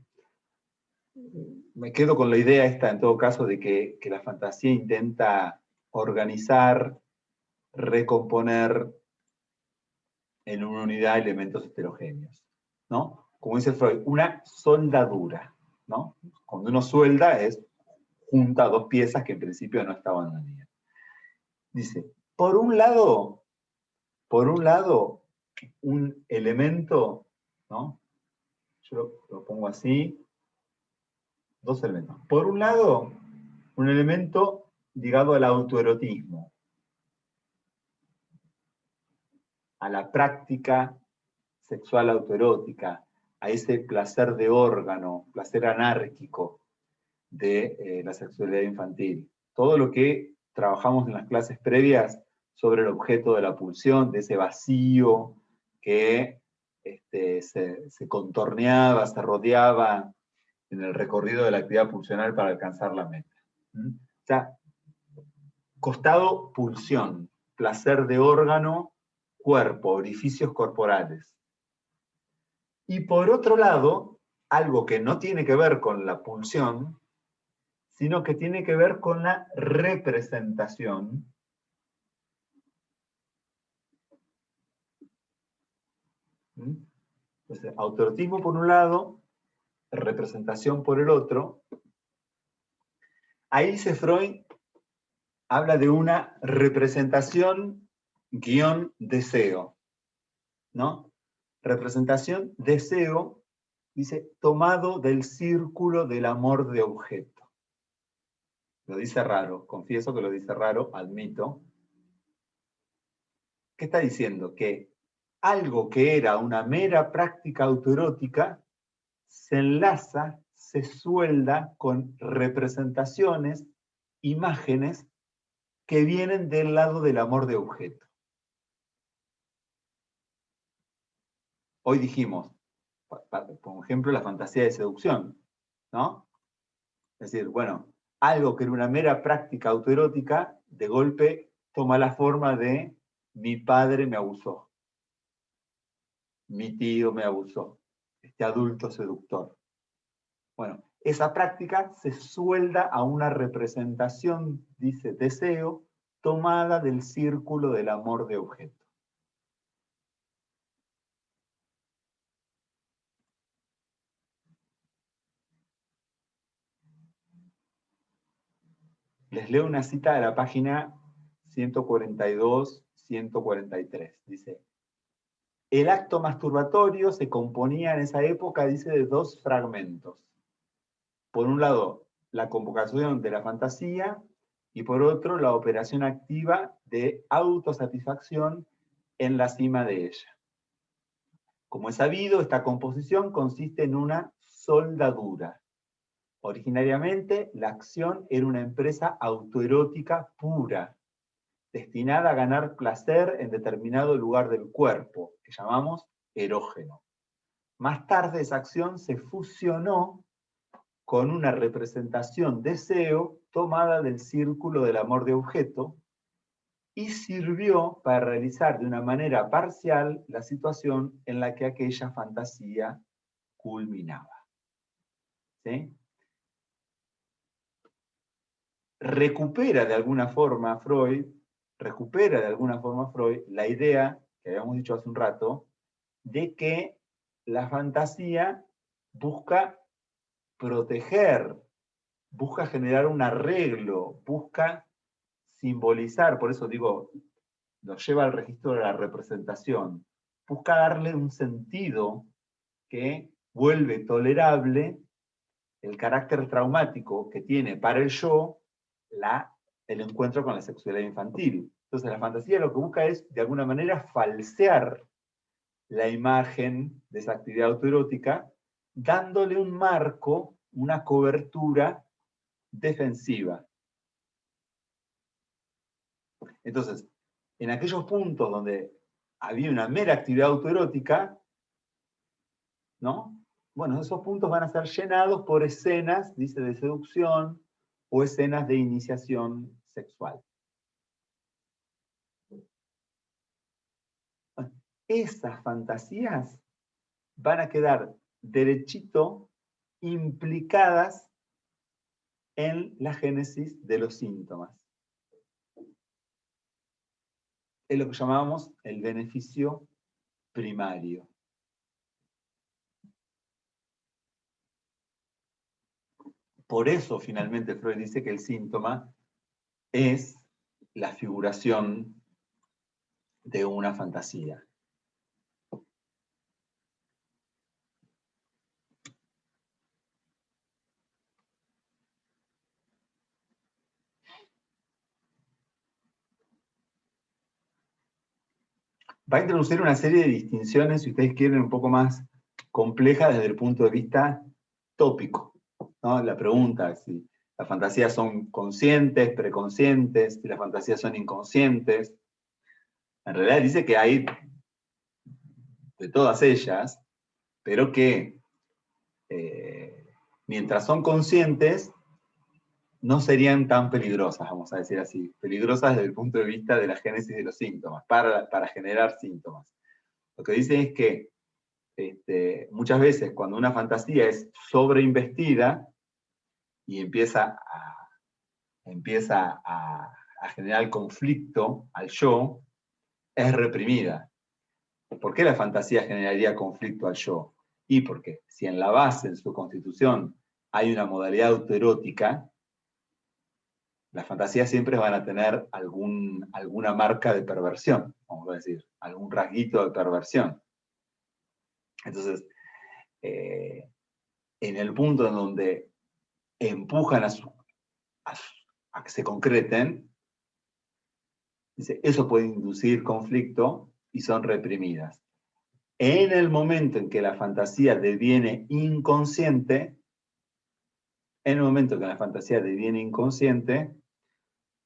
Me quedo con la idea esta, en todo caso, de que la fantasía intenta organizar, recomponer en una unidad elementos heterogéneos, ¿no? Como dice Freud, una soldadura, ¿no? Cuando uno suelda junta dos piezas que en principio no estaban unidas. Dice, por un lado, un elemento, ¿no? Yo lo pongo así, dos elementos. Por un lado, un elemento ligado al autoerotismo, a la práctica sexual autoerótica, a ese placer de órgano, placer anárquico de la sexualidad infantil. Todo lo que trabajamos en las clases previas sobre el objeto de la pulsión, de ese vacío que se contorneaba, se rodeaba en el recorrido de la actividad pulsional para alcanzar la meta. O sea, costado pulsión, placer de órgano, cuerpo, orificios corporales. Y por otro lado, algo que no tiene que ver con la pulsión, sino que tiene que ver con la representación. Entonces, autoerotismo por un lado, representación por el otro. Ahí dice Freud, habla de una representación guión deseo, ¿no? Representación, deseo, dice, tomado del círculo del amor de objeto. Lo dice raro, confieso que lo dice raro, admito. ¿Qué está diciendo? Que algo que era una mera práctica autoerótica se enlaza, se suelda con representaciones, imágenes que vienen del lado del amor de objeto. Hoy dijimos, por ejemplo, la fantasía de seducción, ¿no? Es decir, bueno, algo que era una mera práctica autoerótica, de golpe toma la forma de mi padre me abusó, mi tío me abusó, este adulto seductor. Bueno, esa práctica se suelda a una representación, dice, deseo, tomada del círculo del amor de objeto. Les leo una cita de la página 142-143. Dice, el acto masturbatorio se componía en esa época, dice, de dos fragmentos. Por un lado, la convocación de la fantasía y por otro, la operación activa de autosatisfacción en la cima de ella. Como es sabido, esta composición consiste en una soldadura. Originariamente, la acción era una empresa autoerótica pura, destinada a ganar placer en determinado lugar del cuerpo, que llamamos erógeno. Más tarde, esa acción se fusionó con una representación deseo tomada del círculo del amor de objeto y sirvió para realizar de una manera parcial la situación en la que aquella fantasía culminaba. ¿Sí? Recupera de alguna forma Freud la idea que habíamos dicho hace un rato de que la fantasía busca proteger, busca generar un arreglo, busca simbolizar, por eso digo, lo lleva al registro de la representación, busca darle un sentido que vuelve tolerable el carácter traumático que tiene para el yo el encuentro con la sexualidad infantil. Entonces la fantasía lo que busca es, de alguna manera, falsear la imagen de esa actividad autoerótica, dándole un marco, una cobertura defensiva. Entonces, en aquellos puntos donde había una mera actividad autoerótica, ¿no? Bueno, esos puntos van a ser llenados por escenas, dice, de seducción o escenas de iniciación sexual. Esas fantasías van a quedar derechito implicadas en la génesis de los síntomas. Es lo que llamamos el beneficio primario. Por eso, finalmente, Freud dice que el síntoma es la figuración de una fantasía. va a introducir una serie de distinciones, si ustedes quieren, un poco más complejas desde el punto de vista tópico, ¿no? La pregunta es si las fantasías son conscientes, preconscientes, si las fantasías son inconscientes. En realidad dice que hay de todas ellas, pero que mientras son conscientes, no serían tan peligrosas, vamos a decir así, peligrosas desde el punto de vista de la génesis de los síntomas, para generar síntomas. Lo que dice es que muchas veces cuando una fantasía es sobreinvestida y empieza a generar conflicto al yo, es reprimida. ¿Por qué la fantasía generaría conflicto al yo? Y porque si en la base, en su constitución, hay una modalidad autoerótica, las fantasías siempre van a tener alguna marca de perversión, vamos a decir, algún rasguito de perversión. Entonces, en el punto en donde empujan a que se concreten, dice, eso puede inducir conflicto y son reprimidas. En el momento en que la fantasía deviene inconsciente,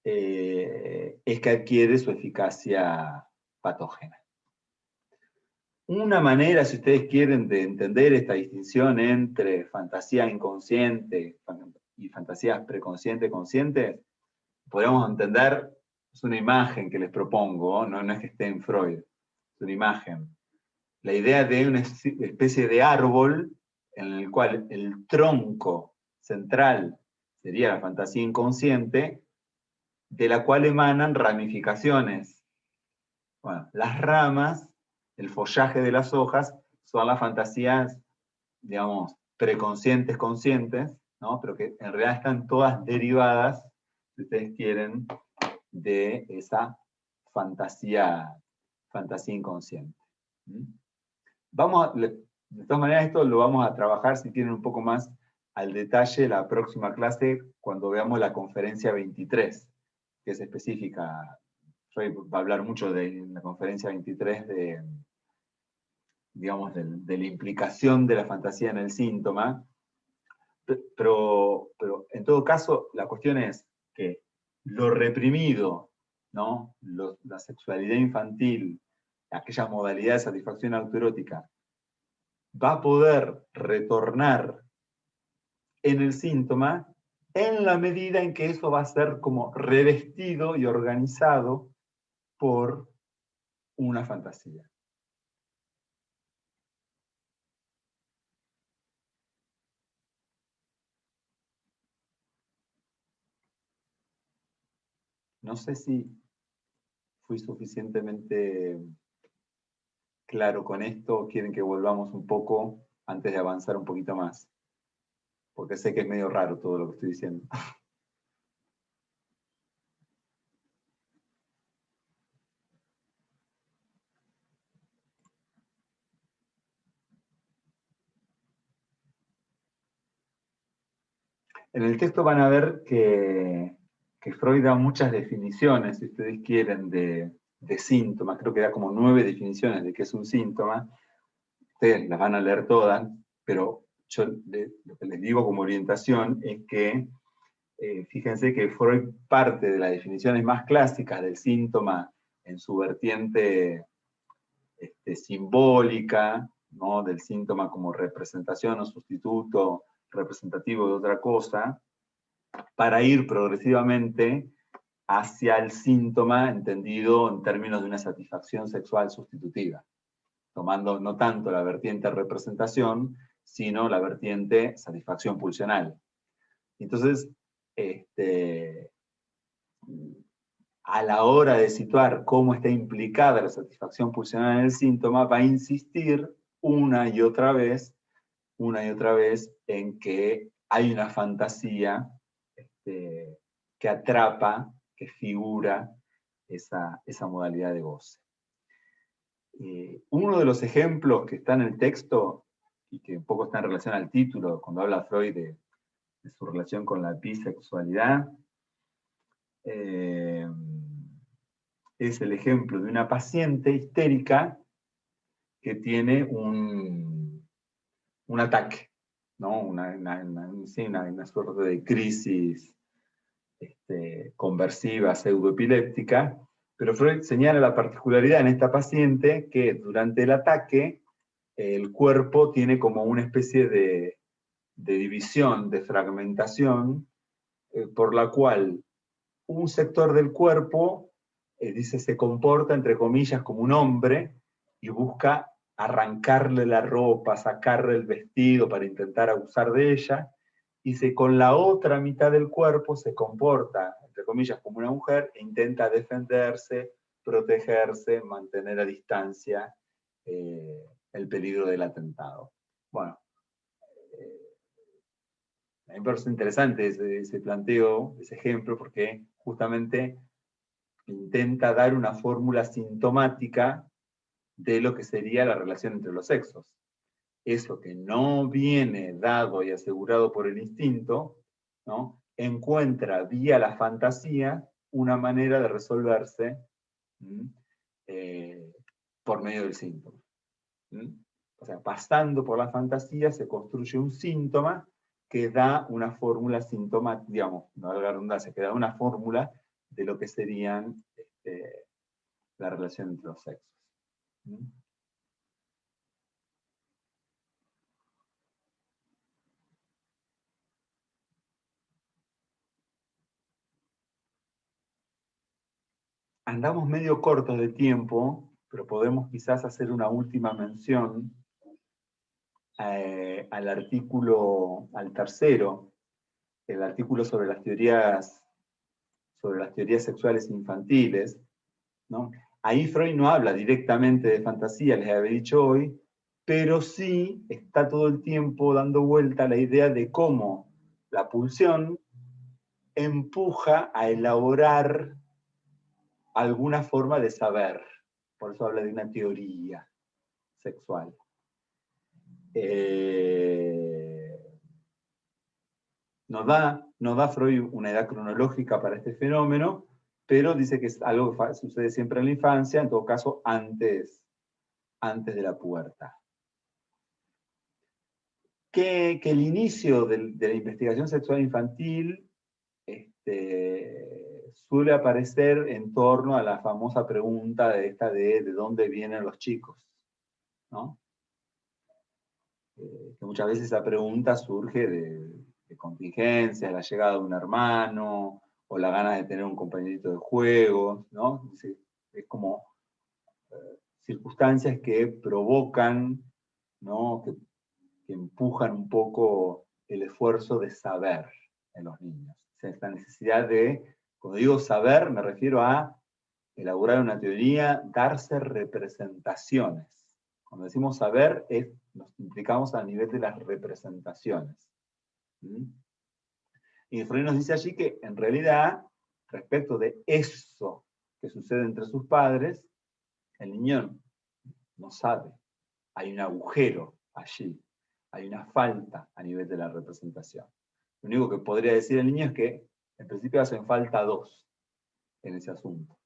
es que adquiere su eficacia patógena. Una manera, si ustedes quieren, de entender esta distinción entre fantasía inconsciente y fantasías preconsciente-conscientes, podríamos entender, es una imagen que les propongo, no es que esté en Freud, es una imagen. La idea de una especie de árbol en el cual el tronco central sería la fantasía inconsciente, de la cual emanan ramificaciones. Bueno, las ramas, el follaje de las hojas, son las fantasías, digamos, preconscientes, conscientes, ¿no? Pero que en realidad están todas derivadas, si ustedes quieren, de esa fantasía inconsciente. De todas maneras, esto lo vamos a trabajar, si quieren, un poco más al detalle la próxima clase, cuando veamos la conferencia 23, que es específica. Freud va a hablar mucho de la conferencia 23 digamos, de la implicación de la fantasía en el síntoma, pero en todo caso la cuestión es que lo reprimido, ¿no? La sexualidad infantil, aquella modalidad de satisfacción autoerótica, va a poder retornar en el síntoma en la medida en que eso va a ser como revestido y organizado por una fantasía. No sé si fui suficientemente claro con esto o quieren que volvamos un poco antes de avanzar un poquito más. Porque sé que es medio raro todo lo que estoy diciendo. En el texto van a ver que Freud da muchas definiciones, si ustedes quieren, de síntomas. Creo que da como 9 definiciones de qué es un síntoma. Ustedes las van a leer todas, pero yo lo que les digo como orientación es que fíjense que Freud parte de las definiciones más clásicas del síntoma en su vertiente simbólica, ¿no? Del síntoma como representación o sustituto representativo de otra cosa, para ir progresivamente hacia el síntoma entendido en términos de una satisfacción sexual sustitutiva, tomando no tanto la vertiente representación, sino la vertiente satisfacción pulsional. Entonces, a la hora de situar cómo está implicada la satisfacción pulsional en el síntoma, va a insistir una y otra vez en que hay una fantasía que atrapa, que figura esa modalidad de goce. Uno de los ejemplos que está en el texto, y que un poco está en relación al título, cuando habla Freud de su relación con la bisexualidad, es el ejemplo de una paciente histérica que tiene un ataque, ¿no? Una suerte de crisis conversiva, pseudoepiléptica, pero Freud señala la particularidad en esta paciente que durante el ataque el cuerpo tiene como una especie de división, de fragmentación, por la cual un sector del cuerpo, dice, se comporta, entre comillas, como un hombre y busca arrancarle la ropa, sacarle el vestido para intentar abusar de ella, y con la otra mitad del cuerpo se comporta, entre comillas, como una mujer e intenta defenderse, protegerse, mantener a distancia el peligro del atentado. Bueno, a mí me parece interesante ese planteo, ese ejemplo, porque justamente intenta dar una fórmula sintomática de lo que sería la relación entre los sexos. Eso que no viene dado y asegurado por el instinto, ¿no? Encuentra vía la fantasía una manera de resolverse por medio del síntoma. O sea, pasando por la fantasía se construye un síntoma que da una fórmula sintomática, digamos, no la redundancia, que da una fórmula de lo que serían la relación entre los sexos. Andamos medio cortos de tiempo, pero podemos quizás hacer una última mención al artículo, al tercero, el artículo sobre las teorías sexuales infantiles, ¿no? Ahí Freud no habla directamente de fantasía, les había dicho hoy, pero sí está todo el tiempo dando vuelta a la idea de cómo la pulsión empuja a elaborar alguna forma de saber. Por eso habla de una teoría sexual. No da Freud una edad cronológica para este fenómeno, pero dice que es algo que sucede siempre en la infancia, en todo caso antes de la pubertad. Que el inicio de la investigación sexual infantil suele aparecer en torno a la famosa pregunta de dónde vienen los chicos, ¿no? Que muchas veces esa pregunta surge de contingencias, la llegada de un hermano, o la gana de tener un compañerito de juego, ¿no? Es como circunstancias que provocan, ¿no? que empujan un poco el esfuerzo de saber en los niños. O sea, esta necesidad de, cuando digo saber, me refiero a elaborar una teoría, darse representaciones. Cuando decimos saber, nos implicamos a nivel de las representaciones. Y Freud nos dice allí que, en realidad, respecto de eso que sucede entre sus padres, el niño no sabe. Hay un agujero allí. Hay una falta a nivel de la representación. Lo único que podría decir el niño es que, en principio, hacen falta dos en ese asunto.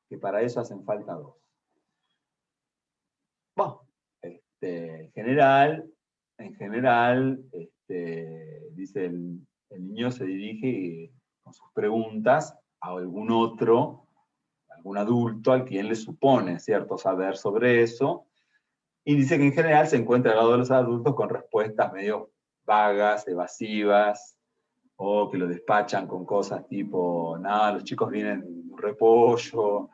Que para eso hacen falta dos. Bueno, en general, dice el niño se dirige con sus preguntas a algún adulto al quien le supone cierto saber sobre eso, y dice que en general se encuentra al lado de los adultos con respuestas medio vagas, evasivas, o que lo despachan con cosas tipo, nada, los chicos vienen de un repollo,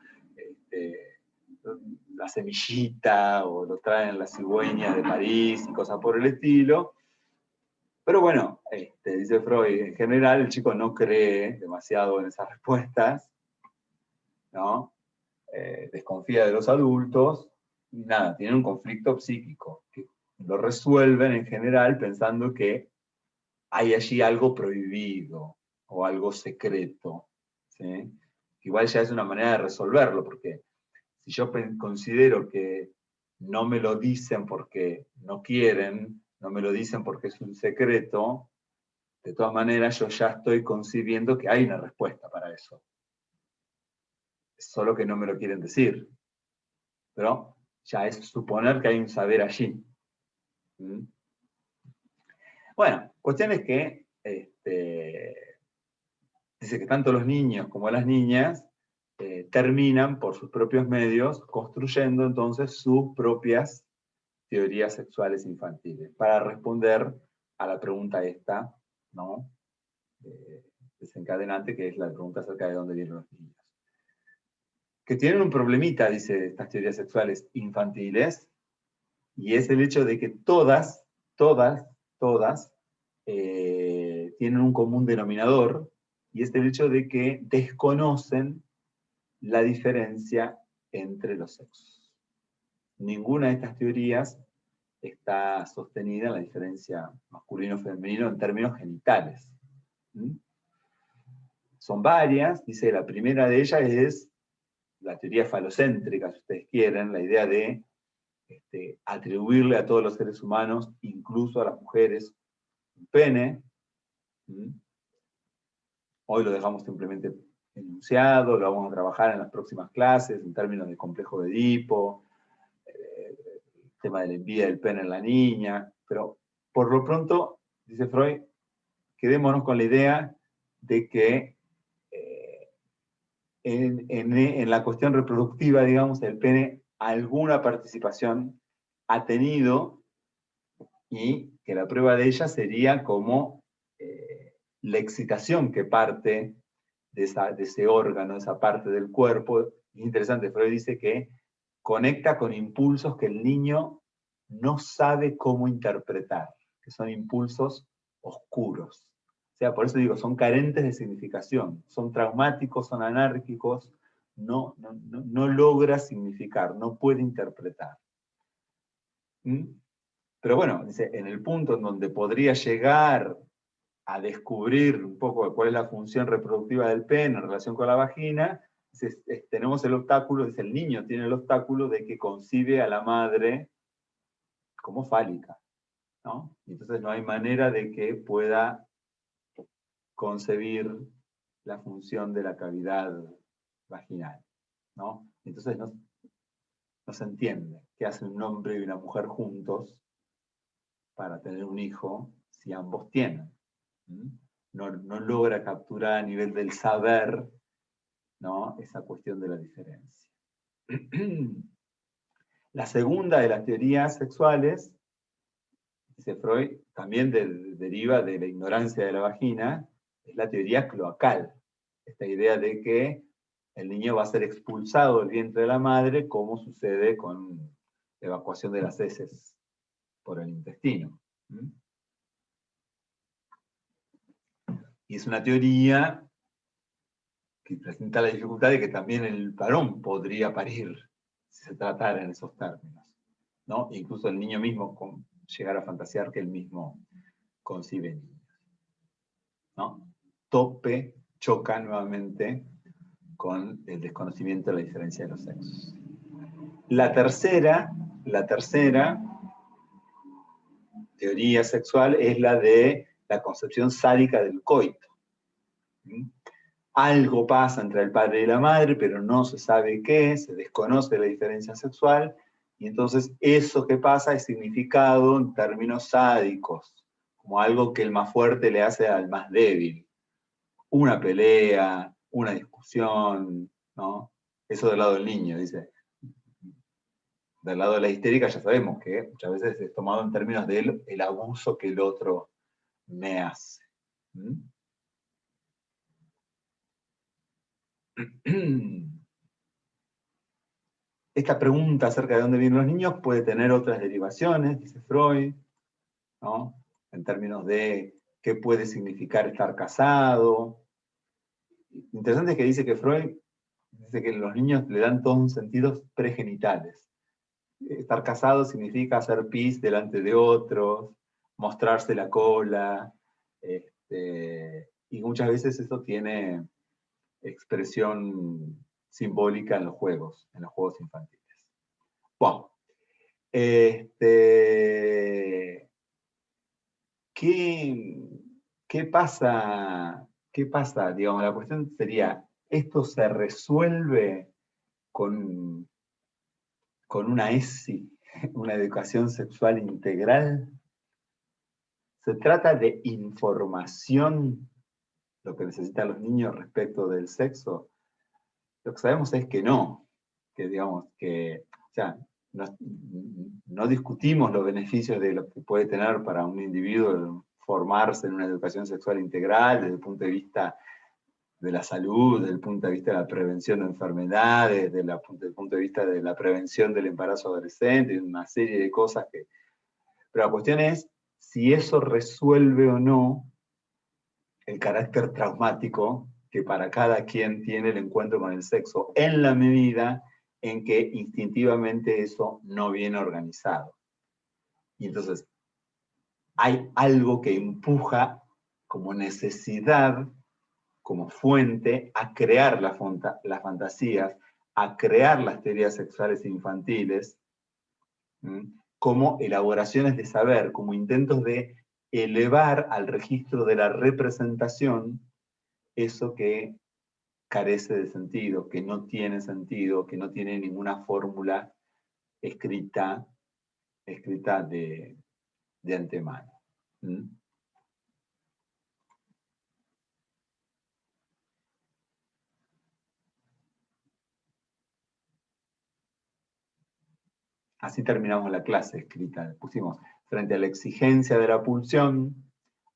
la semillita, o lo traen las cigüeñas de París, y cosas por el estilo. Pero bueno, dice Freud, en general el chico no cree demasiado en esas respuestas, ¿no? Desconfía de los adultos, y nada, tienen un conflicto psíquico, que lo resuelven en general pensando que hay allí algo prohibido, o algo secreto, ¿sí? Igual ya es una manera de resolverlo, porque si yo considero que no me lo dicen porque no quieren, no me lo dicen porque es un secreto, de todas maneras yo ya estoy concibiendo que hay una respuesta para eso. solo que no me lo quieren decir. Pero ya es suponer que hay un saber allí. ¿Mm? Bueno, cuestión es que dice que tanto los niños como las niñas terminan por sus propios medios construyendo entonces sus propias teorías sexuales infantiles para responder a la pregunta esta, ¿no? Desencadenante, que es la pregunta acerca de dónde vienen los niños. Que tienen un problemita, dice estas teorías sexuales infantiles, y es el hecho de que todas tienen un común denominador, y es el hecho de que desconocen la diferencia entre los sexos. Ninguna de estas teorías está sostenida en la diferencia masculino-femenino en términos genitales. ¿Mm? Son varias, dice, la primera de ellas es la teoría falocéntrica, si ustedes quieren, la idea de atribuirle a todos los seres humanos, incluso a las mujeres, un pene. ¿Mm? Hoy lo dejamos simplemente enunciado, lo vamos a trabajar en las próximas clases, en términos de complejo de Edipo, el tema de la envidia del pene en la niña, pero por lo pronto, dice Freud, quedémonos con la idea de que en la cuestión reproductiva, digamos, el pene alguna participación ha tenido, y que la prueba de ella sería como la excitación que parte de ese órgano, esa parte del cuerpo. Es interesante, Freud dice que conecta con impulsos que el niño no sabe cómo interpretar, que son impulsos oscuros. O sea, por eso digo, son carentes de significación, son traumáticos, son anárquicos, no logra significar, no puede interpretar. ¿Mm? Pero bueno, dice, en el punto en donde podría llegar a descubrir un poco cuál es la función reproductiva del pene en relación con la vagina, dice, tenemos el obstáculo, dice, el niño tiene el obstáculo de que concibe a la madre como fálica, ¿no? Y entonces no hay manera de que pueda concebir la función de la cavidad vaginal, ¿no? Entonces no se entiende qué hace un hombre y una mujer juntos para tener un hijo si ambos tienen. No logra capturar a nivel del saber, ¿no?, esa cuestión de la diferencia. La segunda de las teorías sexuales, dice Freud, también deriva de la ignorancia de la vagina, es la teoría cloacal. Esta idea de que el niño va a ser expulsado del vientre de la madre, como sucede con la evacuación de las heces por el intestino. Y es una teoría que presenta la dificultad de que también el varón podría parir si se tratara en esos términos, ¿no? E incluso el niño mismo llegar a fantasear que él mismo concibe niños, ¿no? Choca nuevamente con el desconocimiento de la diferencia de los sexos. La tercera teoría sexual es la de la concepción sádica del coito. Algo pasa entre el padre y la madre, pero no se sabe qué, se desconoce la diferencia sexual, y entonces eso que pasa es significado en términos sádicos, como algo que el más fuerte le hace al más débil. Una pelea, una discusión, ¿no? Eso del lado del niño, dice. Del lado de la histérica ya sabemos que muchas veces es tomado en términos de el abuso que el otro me hace. Esta pregunta acerca de dónde vienen los niños puede tener otras derivaciones, dice Freud, ¿no? En términos de qué puede significar estar casado. Interesante es que dice que Freud dice que los niños le dan todos sentidos pregenitales. Estar casado significa hacer pis delante de otros, mostrarse la cola, y muchas veces eso tiene expresión simbólica en los juegos infantiles. Bueno, ¿qué pasa? Digamos, la cuestión sería, esto se resuelve con una ESI, una educación sexual integral. Se trata de información, lo que necesitan los niños respecto del sexo. Lo que sabemos es que no, que digamos que, o sea, no discutimos los beneficios de lo que puede tener para un individuo formarse en una educación sexual integral desde el punto de vista de la salud, desde el punto de vista de la prevención de enfermedades, desde el punto de vista de la prevención del embarazo adolescente, una serie de cosas que... Pero la cuestión es si eso resuelve o no el carácter traumático que para cada quien tiene el encuentro con el sexo, en la medida en que instintivamente eso no viene organizado. Y entonces hay algo que empuja como necesidad, como fuente, a crear las fantasías, a crear las teorías sexuales infantiles, como elaboraciones de saber, como intentos de elevar al registro de la representación eso que carece de sentido, que no tiene sentido, que no tiene ninguna fórmula escrita de antemano. Así terminamos la clase escrita. Pusimos, frente a la exigencia de la pulsión,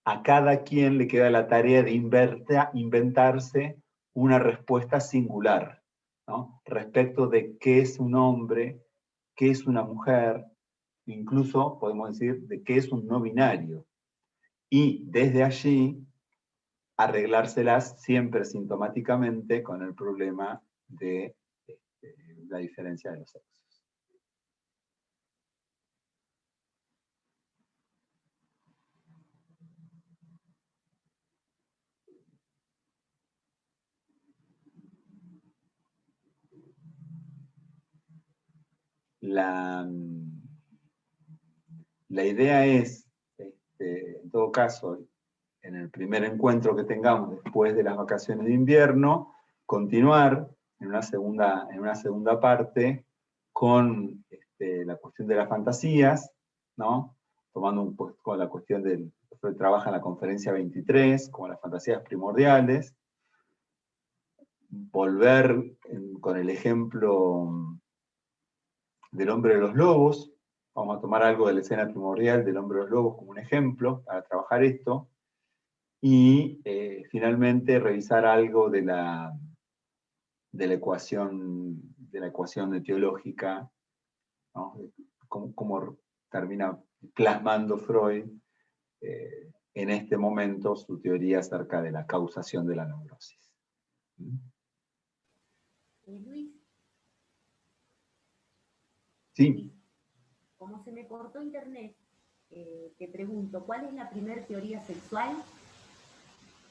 a cada quien le queda la tarea de inventarse una respuesta singular, ¿no? Respecto de qué es un hombre, qué es una mujer, incluso podemos decir de qué es un no binario. Y desde allí arreglárselas siempre sintomáticamente con el problema de la diferencia de los sexos. La idea es, en todo caso, en el primer encuentro que tengamos después de las vacaciones de invierno, continuar en una segunda parte con la cuestión de las fantasías, ¿no? Tomando con la cuestión del que trabaja en la conferencia 23, como las fantasías primordiales, volver con el ejemplo del hombre de los lobos. Vamos a tomar algo de la escena primordial del hombre de los lobos como un ejemplo para trabajar esto. Y finalmente revisar algo de la ecuación etiológica, ¿no? Cómo termina plasmando Freud en este momento su teoría acerca de la causación de la neurosis. Luis. Sí. Como se me cortó internet, te pregunto, ¿cuál es la primera teoría sexual?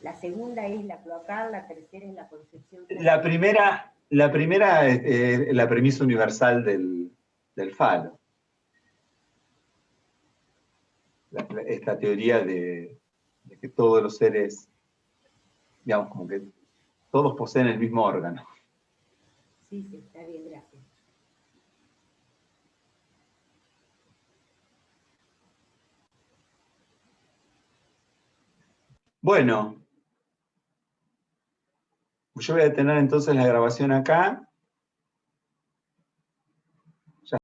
La segunda es la cloacal, la tercera es la concepción. La primera es la premisa universal del falo. Esta teoría de que todos los seres, digamos, como que todos poseen el mismo órgano. Sí, está bien, gracias. Bueno, yo voy a detener entonces la grabación acá